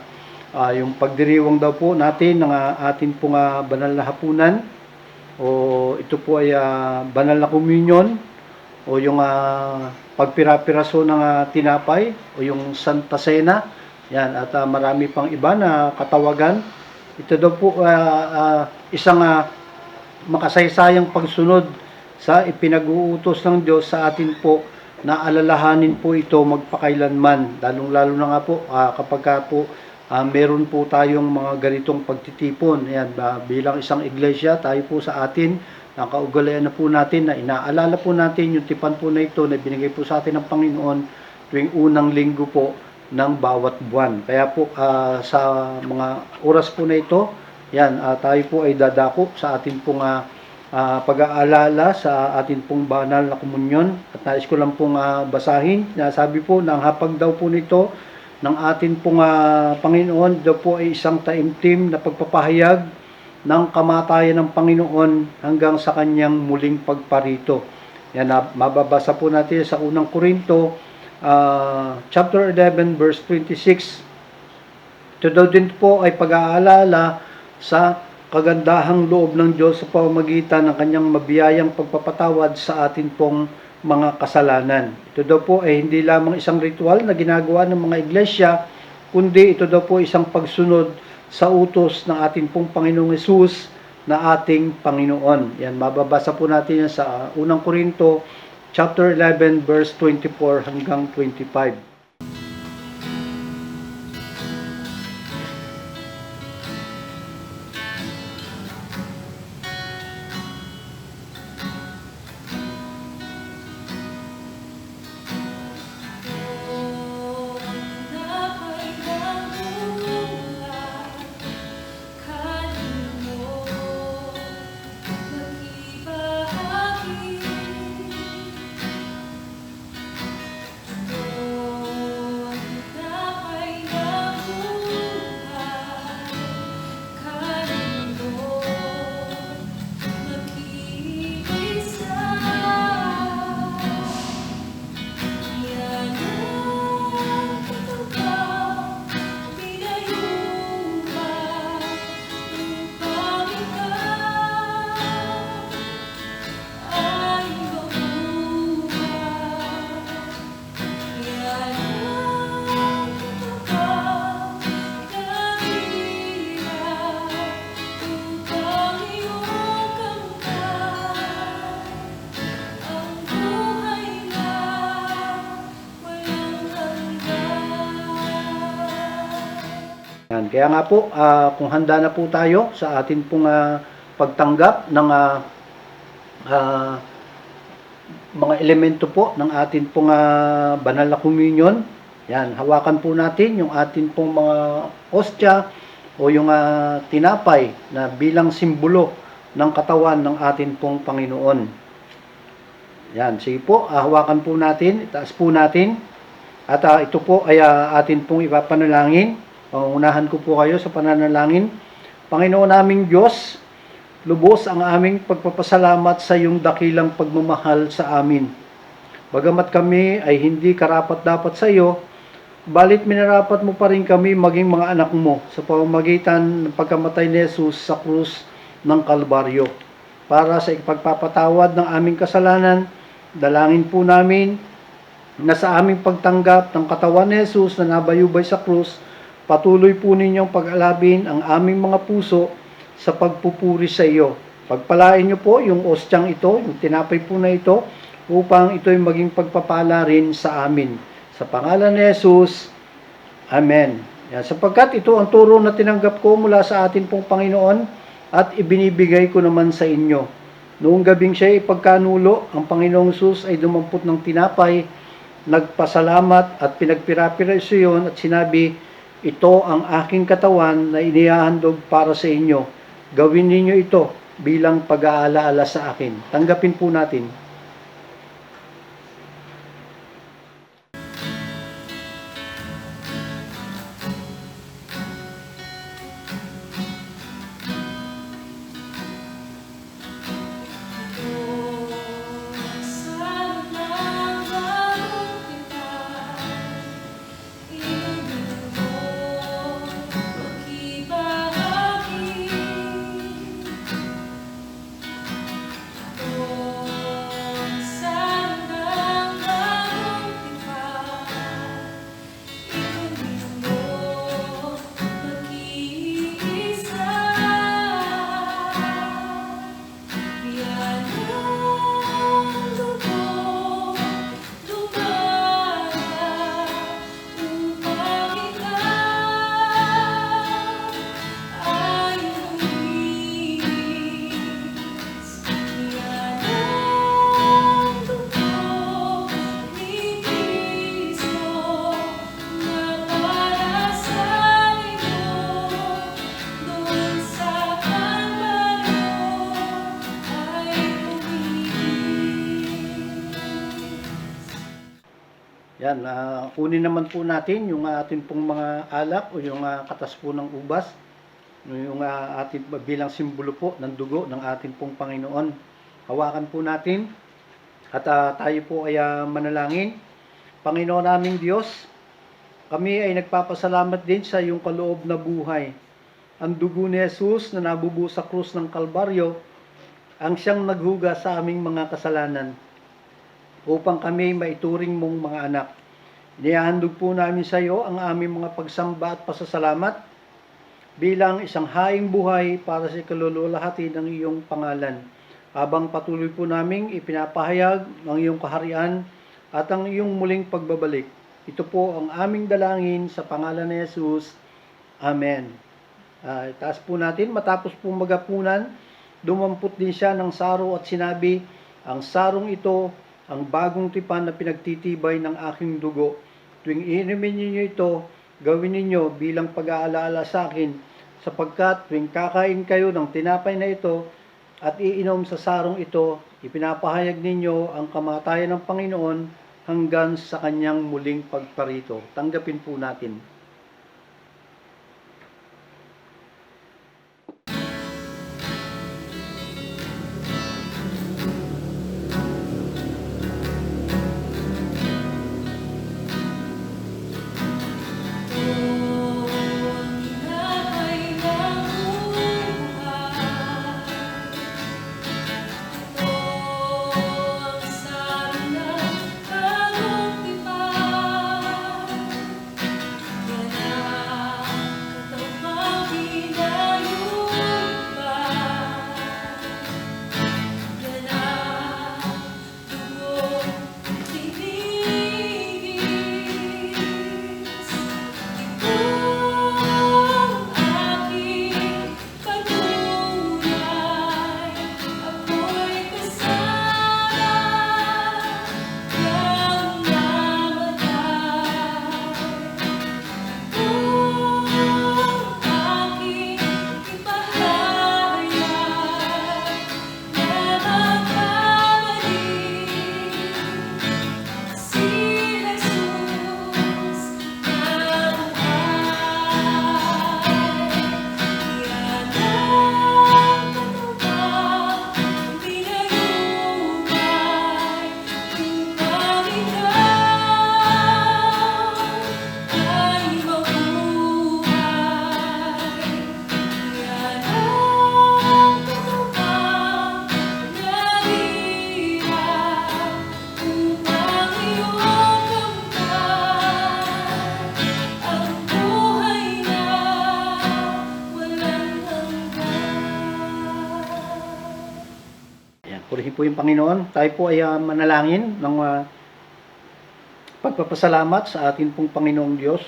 yung pagdiriwang daw po natin ng ating pong banal na hapunan, o ito po ay banal na communion, o yung pagpira-piraso ng tinapay, o yung Santa Cena, yan, at marami pang iba na katawagan. Ito daw po isang makasaysayang pagsunod sa ipinag-uutos ng Diyos sa atin po na alalahanin po ito magpakailanman. Lalong-lalo na nga po kapag po meron po tayong mga ganitong pagtitipon. Ayan, bilang isang iglesia, tayo po sa atin, nakaugalian na po natin na inaalala po natin yung tipan po na ito na binigay po sa atin ng Panginoon tuwing unang linggo po ng bawat buwan. Kaya po sa mga oras po na ito, yan, tayo po ay dadako sa atin pong pag-aalala sa atin pong banal na komunyon. At nais ko lang pong basahin, sabi po, na ang hapag daw po nito ng atin pong Panginoon. Ito po ay isang taimtim na pagpapahayag ng kamatayan ng Panginoon hanggang sa kanyang muling pagparito. Yan, mababasa po natin sa unang Korinto, chapter 11, verse 26. Ito daw din po ay pag-aalala sa kagandahang loob ng Diyos sa pamamagitan ng kanyang mabiyayang pagpapatawad sa atin pong mga kasalanan. Ito daw po ay hindi lamang isang ritual na ginagawa ng mga iglesia, kundi ito daw po isang pagsunod sa utos ng ating pong Panginoong Hesus na ating Panginoon. Yan, mababasa po natin yan sa unang Korinto, chapter 11, verse 24 hanggang 25. Yan. Kaya nga po, kung handa na po tayo sa atin pong pagtanggap ng mga elemento po ng atin pong banal na communion, yan, hawakan po natin yung atin pong mga ostya o yung tinapay na bilang simbolo ng katawan ng atin pong Panginoon. Yan, sige po, hawakan po natin, itaas po natin, at ito po ay atin pong ipapanalangin. Unahan ko po kayo sa pananalangin. Panginoon naming Diyos, lubos ang aming pagpapasalamat sa iyong dakilang pagmamahal sa amin. Bagamat kami ay hindi karapat-dapat sa iyo, balit minarapat mo pa rin kami maging mga anak mo sa pamamagitan ng pagkamatay ni Jesus sa krus ng Kalbaryo. Para sa ipagpapatawad ng aming kasalanan, dalangin po namin na sa aming pagtanggap ng katawan ni Jesus na nabayubay sa krus, patuloy po ninyong pag-alabin ang aming mga puso sa pagpupuri sa iyo. Pagpalain niyo po yung ostyang ito, yung tinapay po na ito, upang ito'y maging pagpapala rin sa amin. Sa pangalan ni Jesus, Amen. Yan, sapagkat ito ang turo na tinanggap ko mula sa atin pong Panginoon at ibinibigay ko naman sa inyo. Noong gabing siya ipagkanulo, ang Panginoong Jesus ay dumampot ng tinapay, nagpasalamat at pinagpira-pira iyon at sinabi, ito ang aking katawan na inihahandog para sa inyo. Gawin ninyo ito bilang pag-aalaala sa akin. Tanggapin po natin. Bahagi, oh, sa lubang kita, inubos, makibahagi. 'Ito ang aking katawan na inihahandog para sa inyo. Gawin ninyo ito bilang pag-aalaala sa akin. Tanggapin po natin. Yan, kunin naman po natin yung ating pong mga alak o yung katas po ng ubas, yung ating bilang simbolo po ng dugo ng ating pong Panginoon. Hawakan po natin at tayo po ay manalangin. Panginoon naming Diyos, kami ay nagpapasalamat din sa iyong kaloob na buhay. Ang dugo ni Jesus na nabubuo sa krus ng Kalbaryo ang siyang naghugas sa aming mga kasalanan upang kami maituring mong mga anak. Inihahandog po namin sa iyo ang aming mga pagsamba at pasasalamat bilang isang haing buhay para sa ikalululahati ng iyong pangalan. Habang patuloy po naming ipinapahayag ang iyong kaharian at ang iyong muling pagbabalik. Ito po ang aming dalangin sa pangalan ni Jesus. Amen. Taas po natin, matapos po magapunan, dumampot din siya ng saro at sinabi, ang sarong ito, ang bagong tipan na pinagtitibay ng aking dugo. Tuwing inumin ninyo ito, gawin ninyo bilang pag-aalala sa akin, sapagkat tuwing kakain kayo ng tinapay na ito at iinom sa sarong ito, ipinapahayag ninyo ang kamatayan ng Panginoon hanggang sa kanyang muling pagparito. Tanggapin po natin. Purihin po yung Panginoon. Tayo po ay manalangin ng pagpapasalamat sa ating pong Panginoong Diyos.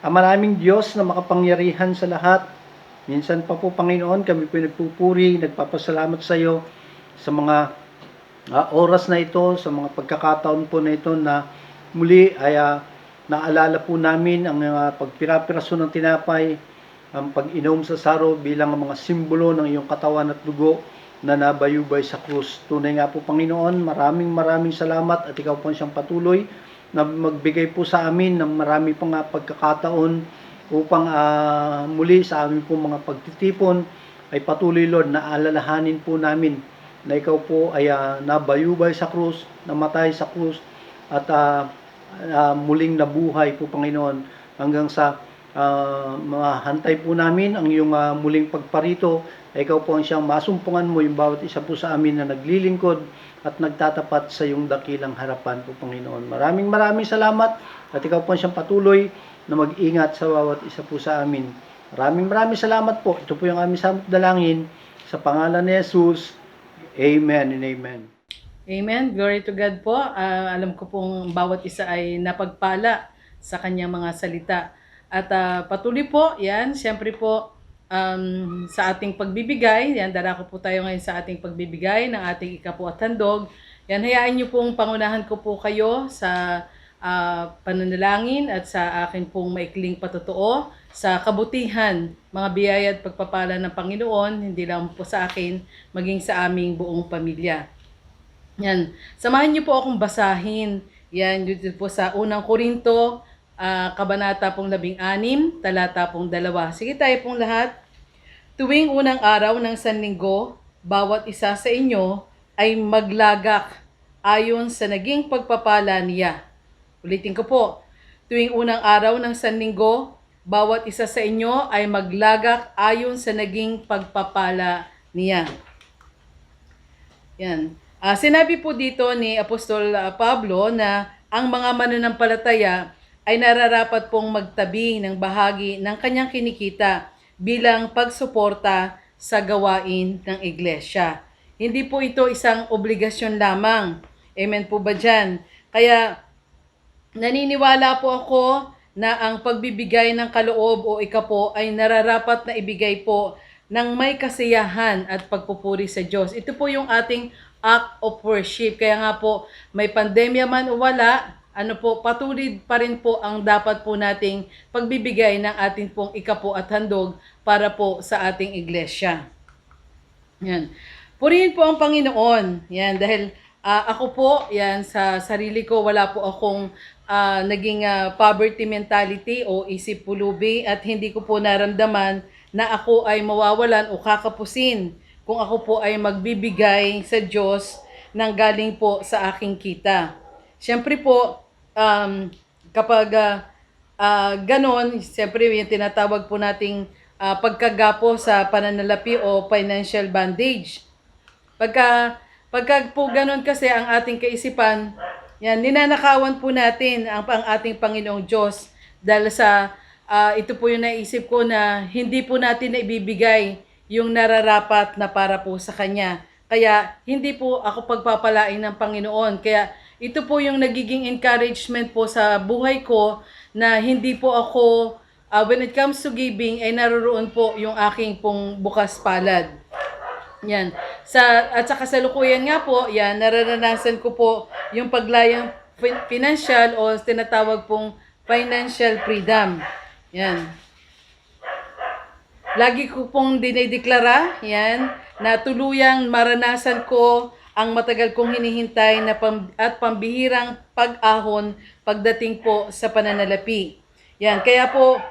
Ang maraming Diyos na makapangyarihan sa lahat. Minsan pa po, Panginoon, kami po nagpupuri, nagpapasalamat sa iyo sa mga oras na ito, sa mga pagkakataon po na ito na muli ay naalala po namin ang pagpirapiraso ng tinapay, ang pag-inom sa saro bilang mga simbolo ng iyong katawan at dugo na nabayubay sa krus. Tunay nga po, Panginoon, maraming salamat at ikaw po siyang patuloy na magbigay po sa amin ng marami pang pagkakataon upang muli sa amin po mga pagtitipon ay patuloy, Lord, na alalahanin po namin na ikaw po ay nabayubay sa krus, namatay sa krus at muling nabuhay po, Panginoon, hanggang sa mahantay po namin ang iyong muling pagparito. Ikaw po ang siyang masumpungan mo yung bawat isa po sa amin na naglilingkod at nagtatapat sa iyong dakilang harapan po, Panginoon. Maraming salamat at ikaw po ang siyang patuloy na mag-ingat sa bawat isa po sa amin. Maraming salamat po. Ito po yung aming samot dalangin sa pangalan ni Jesus. Amen and amen. Amen. Glory to God po. Alam ko pong bawat isa ay napagpala sa kanyang mga salita. At patuloy po, yan, siyempre po, sa ating pagbibigay, yan, darako po tayo ngayon sa ating pagbibigay ng ating ikapu at handog. Yan, hayaan niyo pong pangunahan ko po kayo sa pananalangin at sa akin pong maikling patotoo sa kabutihan, mga biyaya at pagpapala ng Panginoon, hindi lang po sa akin, maging sa aming buong pamilya. Yan, samahan niyo po akong basahin Yan, dito po sa unang Korinto, kabanata pong 16, talata pong 2. Sige tayo pong lahat. Tuwing unang araw ng Sanlinggo, bawat isa sa inyo ay maglagak ayon sa naging pagpapala niya. Ulitin ko po. Tuwing unang araw ng Sanlinggo, bawat isa sa inyo ay maglagak ayon sa naging pagpapala niya. Yan. Sinabi po dito ni Apostol Pablo na ang mga mananampalataya ay nararapat pong magtabi ng bahagi ng kanyang kinikita bilang pagsuporta sa gawain ng iglesia. Hindi po ito isang obligasyon lamang. Amen po ba dyan? Kaya naniniwala po ako na ang pagbibigay ng kaloob o ikapo ay nararapat na ibigay po ng may kasiyahan at pagpupuri sa Diyos. Ito po yung ating act of worship. Kaya nga po, may pandemya man o wala, patuloy pa rin po ang dapat po nating pagbibigay ng ating pong ikapo at handog para po sa ating iglesia. Yan. Purihin po ang Panginoon. Yan, dahil ako po, yan, sa sarili ko, wala po akong naging poverty mentality o isip pulubi at hindi ko po naramdaman na ako ay mawawalan o kakapusin kung ako po ay magbibigay sa Diyos ng galing po sa aking kita. Siyempre po, kapag ganon, siyempre yung tinatawag po nating pagkagapo sa pananalapi o financial bandage. Pagka po ganon kasi ang ating kaisipan, yan, ninanakawan po natin ang ating Panginoong Diyos dahil sa ito po yung naisip ko na hindi po natin na ibibigay yung nararapat na para po sa Kanya. Kaya hindi po ako pagpapalain ng Panginoon. Kaya ito po yung nagiging encouragement po sa buhay ko na hindi po ako, when it comes to giving, ay naroon po yung aking pong bukas palad. Yan. At sa kasalukuyan nga po, yan, nararanasan ko po yung paglayang financial o tinatawag pong financial freedom. Yan. Lagi ko pong dinideklara, yan, na tuluyang maranasan ko ang matagal kong hinihintay na at pambihirang pag-ahon pagdating po sa pananalapi. Yan, kaya po,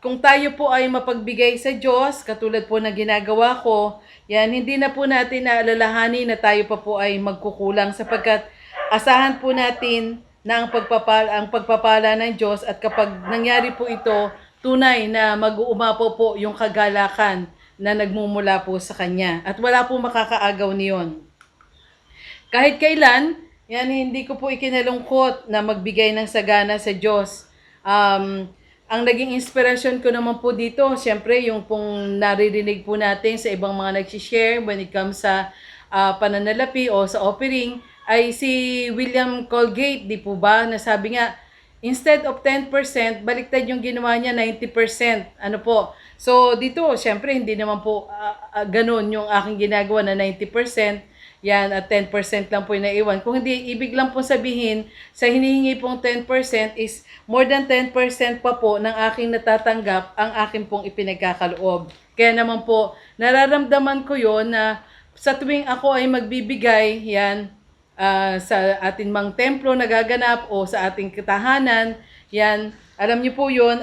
kung tayo po ay mapagbigay sa Diyos, katulad po na ginagawa ko, yan, hindi na po natin naalalahanin na tayo pa po ay magkukulang sapagkat asahan po natin na ang pagpapala ng Diyos at kapag nangyari po ito, tunay na mag-uumapaw po yung kagalakan na nagmumula po sa Kanya. At wala po makakaagaw niyon. Kahit kailan, yan, hindi ko po ikinalungkot na magbigay ng sagana sa Diyos. Ang naging inspirasyon ko naman po dito, siyempre yung pong naririnig po natin sa ibang mga nagsishare when it comes sa pananalapi o sa offering, ay si William Colgate, di po ba, nasabi nga, instead of 10%, baliktad yung ginawa niya, 90%. So, dito, syempre, hindi naman po ganun yung aking ginagawa na 90%. Yan, at 10% lang po yung naiwan. Kung hindi, ibig lang po sabihin, sa hinihingi pong 10% is more than 10% pa po ng aking natatanggap ang aking pong ipinagkakaloob. Kaya naman po, nararamdaman ko yon na sa tuwing ako ay magbibigay, yan, sa ating mga templo nagaganap o sa ating katahanan, yan, alam niyo po yun,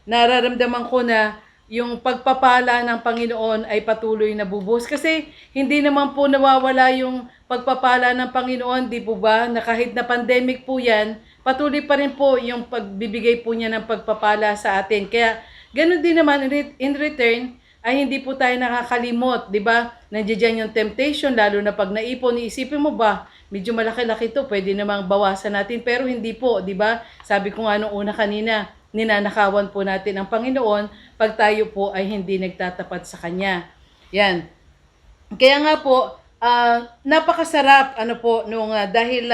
nararamdaman ko na yung pagpapala ng Panginoon ay patuloy na bubuhos. Kasi hindi naman po nawawala yung pagpapala ng Panginoon, di po ba? Na kahit na pandemic po yan, patuloy pa rin po yung pagbibigay po niya ng pagpapala sa atin. Kaya ganun din naman in return, ay hindi po tayo nakakalimot, di ba? Nandiyan yung temptation, lalo na pag naipon, iisipin mo ba, medyo malaki-laki to, pwede namang bawasan natin, pero hindi po, di ba? Sabi ko nga nung una kanina, ninanakawan po natin ang Panginoon pag tayo po ay hindi nagtatapat sa Kanya. Yan. Kaya nga po, napakasarap, dahil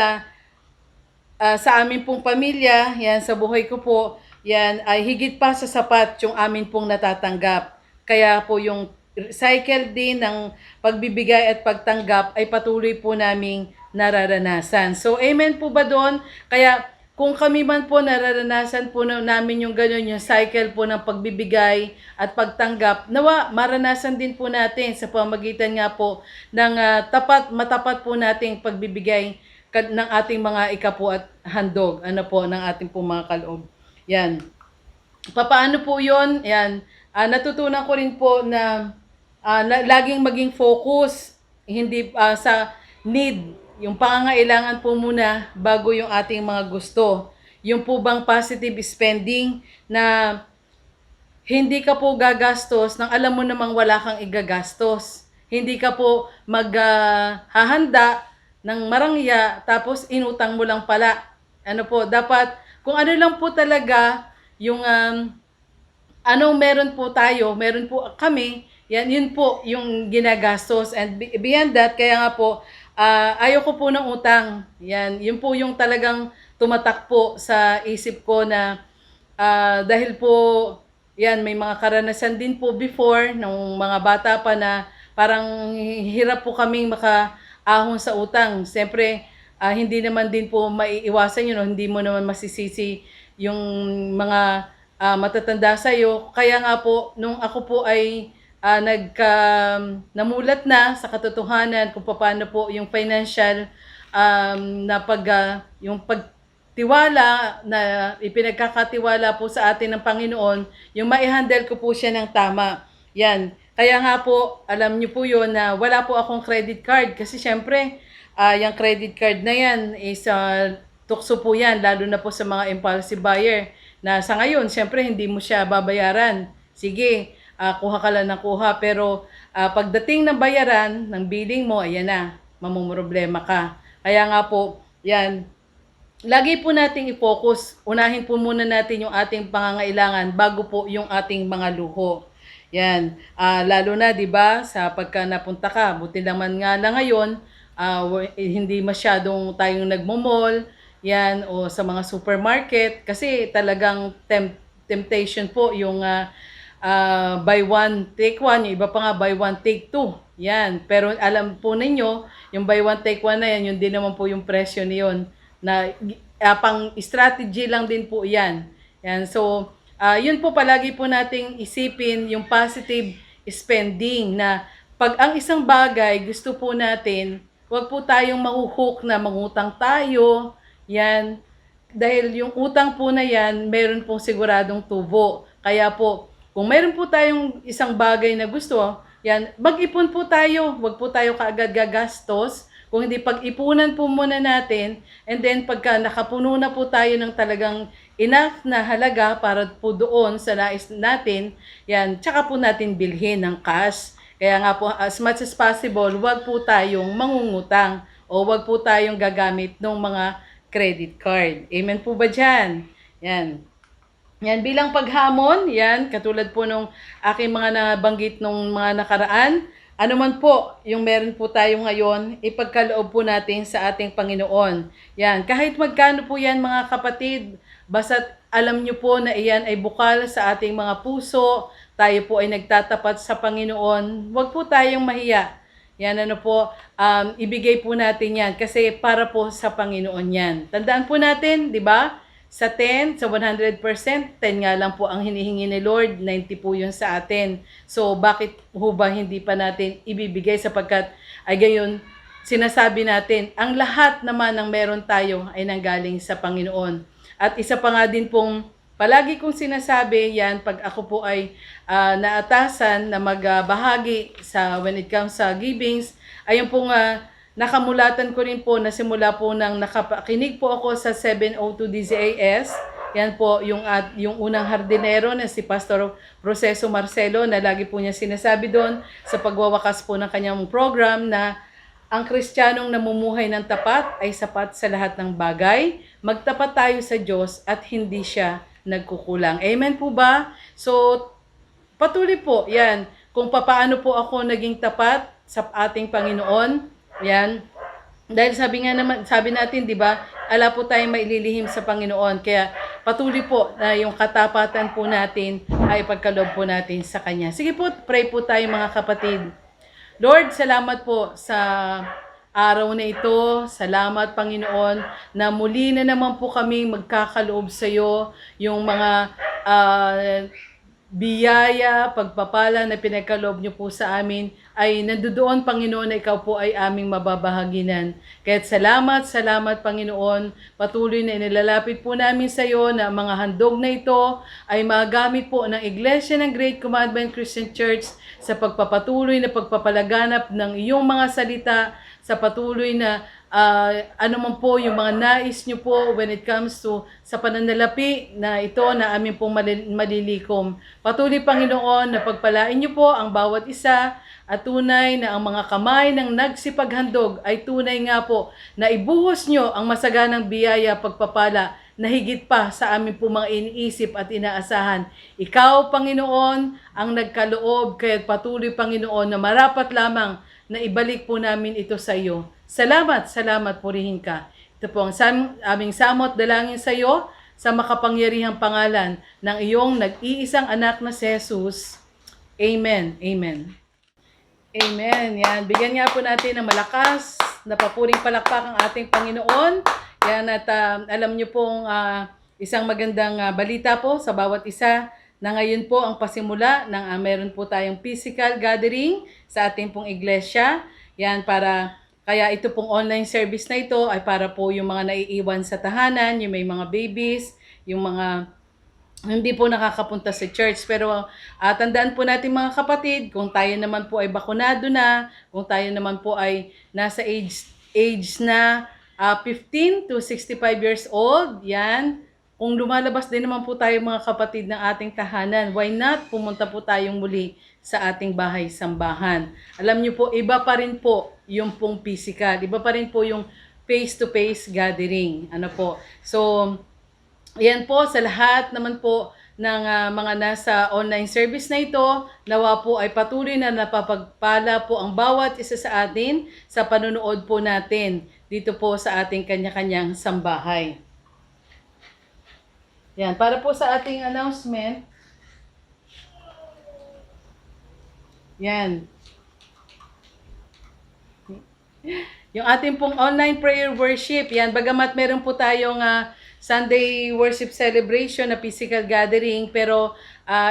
sa amin pong pamilya, yan, sa buhay ko po, yan, ay higit pa sa sapat yung amin pong natatanggap. Kaya po yung cycle din ng pagbibigay at pagtanggap ay patuloy po naming nararanasan. So, amen po ba doon? Kaya kung kami man po nararanasan po namin yung ganyan, yung cycle po ng pagbibigay at pagtanggap, nawa maranasan din po natin sa pamagitan nga po ng matapat po nating pagbibigay ng ating mga ikapu at handog, ano po, ng ating po mga kaloob. Yan. Papaano po yun? Yan. Natutunan ko rin po na, laging maging focus, hindi sa need, yung pangangailangan po muna bago yung ating mga gusto. Yung po bang positive spending na hindi ka po gagastos nang alam mo namang wala kang igagastos. Hindi ka po maghahanda ng marangya tapos inutang mo lang pala. Ano po, dapat kung ano lang po talaga yung anong meron po tayo, meron po kami, yun po yung ginagastos. And beyond that, kaya nga po, ayoko po ng utang. Yun po yung talagang tumatak po sa isip ko na dahil po, may mga karanasan din po before, nung mga bata pa na parang hirap po kaming makaahon sa utang. Siyempre, hindi naman din po maiiwasan yun, hindi mo naman masisisi yung mga matatanda sa'yo. Kaya nga po, nung ako po ay namulat na sa katotohanan kung paano po yung financial na yung pagtiwala na ipinagkakatiwala po sa atin ng Panginoon, yung maihandle ko po siya ng tama. Yan. Kaya nga po, alam niyo po yun na wala po akong credit card kasi syempre, yung credit card na yan is tukso po yan, lalo na po sa mga impulsive buyer na sa ngayon, syempre hindi mo siya babayaran. Sige, kuha ka lang ng kuha. Pero pagdating ng bayaran, ng billing mo, ayan na, mamumroblema ka. Kaya nga po, yan, lagi po nating i-focus. Unahin po muna natin yung ating pangangailangan bago po yung ating mga luho. Yan, lalo na 'di ba sa pagka napunta ka, buti naman nga lang ngayon, hindi masyadong tayong nagmo-mall, yan, o sa mga supermarket kasi talagang temptation po yung buy one take one, yung iba pa nga buy one take two. Yan, pero alam po ninyo, yung buy one take one na yan, yun din naman po yung presyo niyon na pang strategy lang din po yan. Yan, so yun po palagi po nating isipin yung positive spending na pag ang isang bagay gusto po natin, wag po tayong mahuhook na mangutang tayo. Yan. Dahil yung utang po na yan, meron pong siguradong tubo. Kaya po, kung meron po tayong isang bagay na gusto, yan, mag-ipon po tayo. Wag po tayo kaagad gagastos. Kung hindi, pag-ipunan po muna natin, and then pagka nakapuno na po tayo ng talagang enough na halaga para po doon sa nais natin, yan, tsaka po natin bilhin ng cash. Kaya nga po, as much as possible, wag po tayong mangungutang o wag po tayong gagamit ng mga credit card. Amen po ba dyan? Yan. Yan, bilang paghamon, yan, katulad po nung aking mga nabanggit nung mga nakaraan, ano man po yung meron po tayo ngayon, ipagkaloob po natin sa ating Panginoon. Yan, kahit magkano po yan mga kapatid, basta't alam nyo po na iyan ay bukal sa ating mga puso, tayo po ay nagtatapat sa Panginoon, huwag po tayong mahiya. Yan, ano po, ibigay po natin yan kasi para po sa Panginoon yan. Tandaan po natin, di ba? Sa 10, sa 100%, 10 nga lang po ang hinihingi ni Lord, 90 po yun sa atin. So, bakit ho ba hindi pa natin ibibigay sapagkat ay gayon, sinasabi natin, ang lahat naman ng meron tayo ay nanggaling sa Panginoon. At isa pa nga din pong, palagi kong sinasabi yan, pag ako po ay naatasan na magbahagi sa when it comes sa givings, ayun pong nakamulatan ko rin po na simula po nang nakapakinig po ako sa 702 DZAS. Yan po yung unang hardinero na si Pastor Proceso Marcelo na lagi po niya sinasabi doon sa pagwawakas po ng kanyang program na ang Kristiyanong namumuhay ng tapat ay sapat sa lahat ng bagay. Magtapat tayo sa Diyos at hindi siya nagkukulang. Amen po ba? So, patuloy po, yan. Kung papaano po ako naging tapat sa ating Panginoon, yan. Dahil sabi natin, 'di ba? Ala po tayong maililihim sa Panginoon. Kaya patuloy po na yung katapatan po natin ay pagkaloob po natin sa Kanya. Sige po, pray po tayo mga kapatid. Lord, salamat po sa araw na ito. Salamat, Panginoon, na muli na naman po kami magkakaloob sa iyo. Yung mga biyaya, pagpapala na pinagkaloob niyo po sa amin ay nandoon, Panginoon, na ikaw po ay aming mababahaginan. Kaya't salamat, Panginoon. Patuloy na inilalapit po namin sa iyo na mga handog na ito ay magamit po ng Iglesia ng Great Commandment Christian Church sa pagpapatuloy na pagpapalaganap ng iyong mga salita, sa patuloy na ano man po yung mga nais nyo po when it comes to sa pananalapi na ito na amin pong malilikom. Patuloy, Panginoon, na pagpalain nyo po ang bawat isa at tunay na ang mga kamay ng nagsipaghandog ay tunay nga po na ibuhos nyo ang masaganang biyaya pagpapala na higit pa sa amin po mga iniisip at inaasahan. Ikaw, Panginoon, ang nagkaloob, kaya't patuloy, Panginoon, na marapat lamang na ibalik po namin ito sa iyo. Salamat, purihin ka. Ito po ang aming samot dalangin sa iyo sa makapangyarihang pangalan ng iyong nag-iisang anak na si Jesus. Amen. Amen. Amen. Yan. Bigyan nga po natin ng malakas na papuring palakpak ang ating Panginoon. Yan at alam niyo pong isang magandang balita po sa bawat isa na ngayon po ang pasimula ng meron po tayong physical gathering sa ating pong iglesia. Yan kaya ito pong online service na ito ay para po yung mga naiiwan sa tahanan, yung may mga babies, yung mga hindi po nakakapunta sa church. Pero tandaan po natin mga kapatid, kung tayo naman po ay bakunado na, kung tayo naman po ay nasa age na 15 to 65 years old, yan. Kung lumalabas din naman po tayo mga kapatid ng ating tahanan, why not pumunta po tayong muli sa ating bahay-sambahan. Alam niyo po, iba pa rin po yung pong physical. Iba pa rin po yung face-to-face gathering. Ano po? So, yan po sa lahat naman po ng mga nasa online service na ito, nawa po ay patuloy na napapagpala po ang bawat isa sa atin sa panonood po natin dito po sa ating kanya-kanyang sambahay. Yan, para po sa ating announcement. Yan. Yung ating pong online prayer worship, yan, bagamat meron po tayong Sunday worship celebration na physical gathering, pero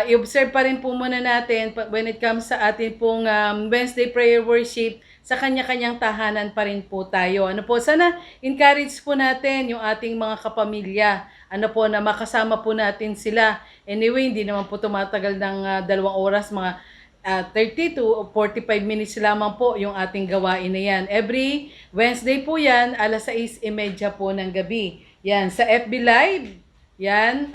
i-observe pa rin po muna natin when it comes sa ating pong Wednesday prayer worship, sa kanya-kanyang tahanan pa rin po tayo. Ano po, sana encourage po natin yung ating mga kapamilya, ano po, na makasama po natin sila. Anyway, hindi naman po tumatagal ng 2 oras, mga 30 to 45 minutes lamang po yung ating gawain na yan. Every Wednesday po yan, alas 6:30 po ng gabi. Yan, sa FB Live, yan,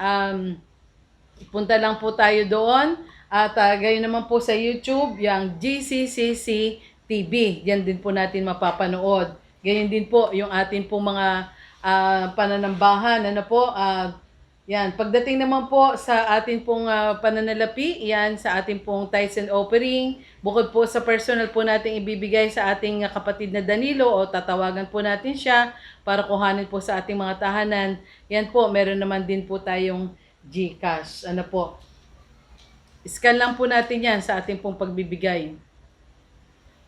punta lang po tayo doon. At gayon naman po sa YouTube, yung GCCC TV. Yan din po natin mapapanood. Gayon din po yung ating po mga pananambahan. Ano po, yan, pagdating naman po sa ating pong pananalapi, yan, sa ating pong tithes and offering, bukod po sa personal po nating ibibigay sa ating kapatid na Danilo o tatawagan po natin siya para kuhanin po sa ating mga tahanan, yan po, meron naman din po tayong GCash. Ano po, scan lang po natin yan sa ating pong pagbibigay.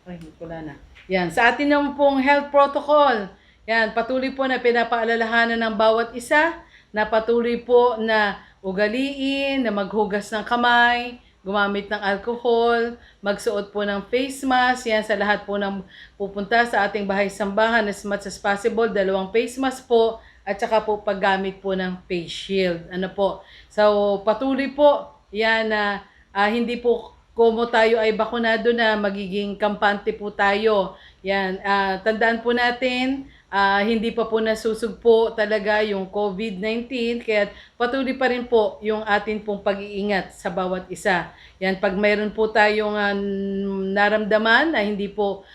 Ay, wala na. Yan, sa ating naman pong health protocol, yan, patuloy po na pinapaalalahanan ng bawat isa na patuloy po na ugaliin, na maghugas ng kamay, gumamit ng alcohol, magsuot po ng face mask, yan sa lahat po ng pupunta sa ating bahay-sambahan as much as possible, 2 face mask po, at saka po paggamit po ng face shield. Ano po? So, patuloy po yan na hindi po como tayo ay bakunado na, magiging kampante po tayo. Yan, tandaan po natin, hindi pa po nasusugpo talaga yung COVID-19, kaya patuloy pa rin po yung atin pong pag-iingat sa bawat isa. Yan, pag mayroon po tayong naramdaman na hindi po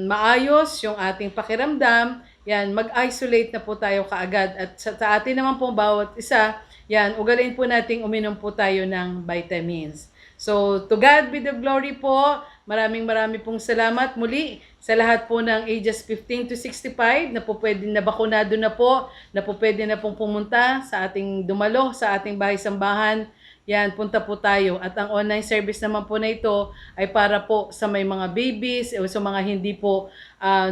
maayos yung ating pakiramdam, yan, mag-isolate na po tayo kaagad. At sa atin naman po bawat isa, yan, ugaliin po nating uminom po tayo ng vitamins. So, to God be the glory po. Maraming pong salamat muli sa lahat po ng ages 15 to 65 na po pwede na bakunado na po, na po pwede na pong pumunta sa ating dumalo, sa ating bahay-sambahan. Yan, punta po tayo. At ang online service naman po na ito ay para po sa may mga babies o sa mga hindi po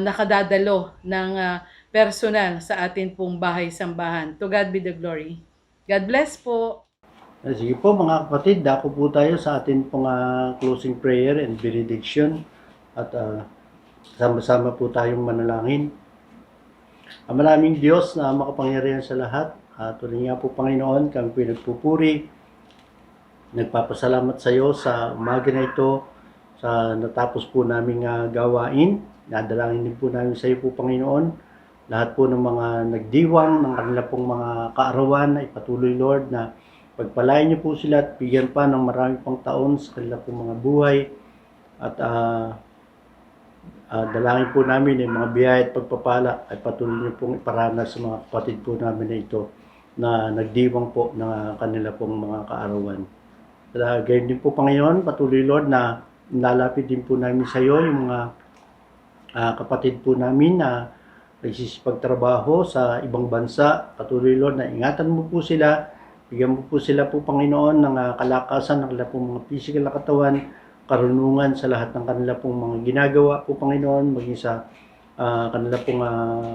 nakadadalo ng personal sa ating pong bahay-sambahan. To God be the glory. God bless po. Sige po mga kapatid, dako po tayo sa atin pong closing prayer and benediction at sama-sama po tayong manalangin. Ang maraming Diyos na makapangyarihan sa lahat, tuloy nga po Panginoon, kami po nagpupuri, nagpapasalamat sa iyo sa umaga na ito, sa natapos po naming gawain. Nadalangin din po namin sa iyo po Panginoon, lahat po ng mga nagdiwang ng kanila pong mga kaarawan na ipatuloy Lord na pagpalain niyo po sila at bigyan pa ng marami pang taon sa kanila pong mga buhay. At dalangin po namin yung mga biyaya at pagpapala ay patuloy niyo pong iparana sa mga kapatid po namin na ito na nagdiwang po ng kanila pong mga kaarawan. Gayon din po Panginoon, patuloy Lord na lalapit din po namin sa iyo yung mga kapatid po namin na nagsisipagtrabaho sa ibang bansa. Patuloy Lord na ingatan mo po sila. Bigyan mo po sila po, Panginoon, ng kalakasan ng kanilang mga physical na katawan, karunungan sa lahat ng kanila pong mga ginagawa po, Panginoon, maging sa kanila pong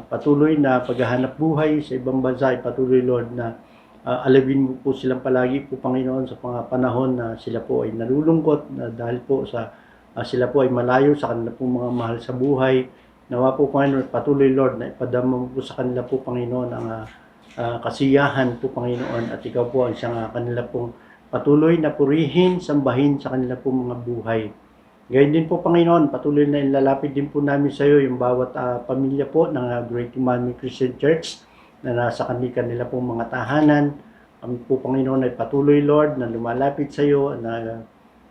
patuloy na paghahanap buhay sa ibang bansa. Patuloy, Lord, na alawin mo po silang palagi po, Panginoon, sa mga panahon na sila po ay nalulungkot na dahil po sa sila po ay malayo sa kanila pong mga mahal sa buhay. Nawa po, Panginoon, patuloy, Lord, na ipadama mo po sa kanila po, Panginoon, ang kasiyahan po Panginoon at ikaw po ang siyang kanila pong patuloy na purihin, sambahin sa kanila pong mga buhay. Gayon din po Panginoon, patuloy na ilalapit din po namin sa iyo yung bawat pamilya po ng Great Emmanuel Christian Church na nasa kanila pong mga tahanan. Kami po Panginoon ay patuloy Lord na lumalapit sa iyo, na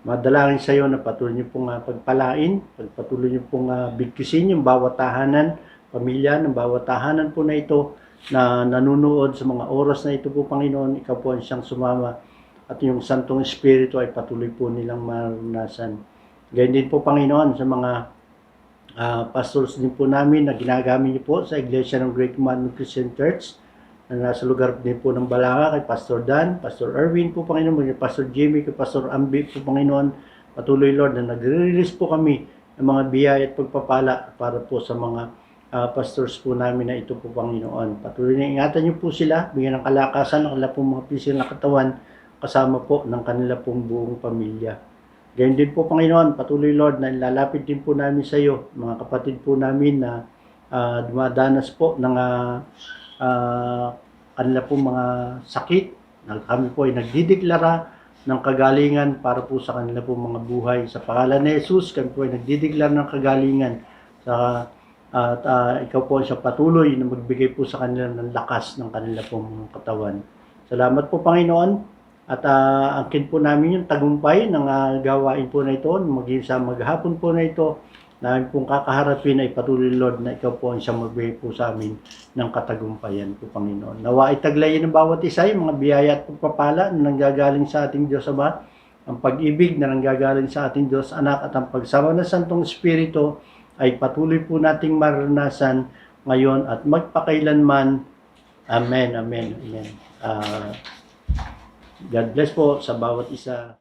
madalangin sa iyo na patuloy niyo pong pagpalain, patuloy niyo pong bigkisin yung bawat tahanan, pamilya ng bawat tahanan po na ito na nanunood sa mga oras na ito po Panginoon. Ikaw po ang siyang sumama at yung Santong Espiritu ay patuloy po nilang maranasan. Ganyan din po Panginoon sa mga pastors din po namin na ginagamit niyo po sa Iglesia ng Great Emmanuel Christian Church na nasa lugar din po ng Balanga, kay Pastor Dan, Pastor Erwin po Panginoon, kay Pastor Jimmy, kay Pastor Ambi po Panginoon. Patuloy Lord na nagre-release po kami ng mga biyaya at pagpapala para po sa mga pastors po namin na ito po Panginoon. Patuloy na ingatan niyo po sila, bigyan ng kalakasan ng kanila pong mga pisil na katawan, kasama po ng kanila pong buong pamilya. Gayon din po Panginoon, patuloy Lord na ilalapit din po namin sa iyo, mga kapatid po namin na dumadanas po ng kanila pong mga sakit. Kami po ay nagdideklara ng kagalingan para po sa kanila pong mga buhay. Sa pangalan ni Jesus, kami po ay nagdideklara ng kagalingan at ikaw po siya patuloy na magbigay po sa kanila ng lakas ng kanila pong katawan. Salamat po Panginoon at angkin po namin yung tagumpay ng gawain po na ito, maging sa maghapon po na ito, namin pong kakaharapin ay patuloy Lord na ikaw po ang siyang magbigay po sa amin ng katagumpayan po Panginoon. Nawa itaglayin ng bawat isa yung mga biyaya at pagpapala na nanggagaling sa ating Diyos Ama, ang pag-ibig na nanggagaling sa ating Diyos Anak at ang pagsama ng Santong Espiritu ay patuloy po nating maranasan ngayon at magpakailanman. Amen, amen, amen. God bless po sa bawat isa.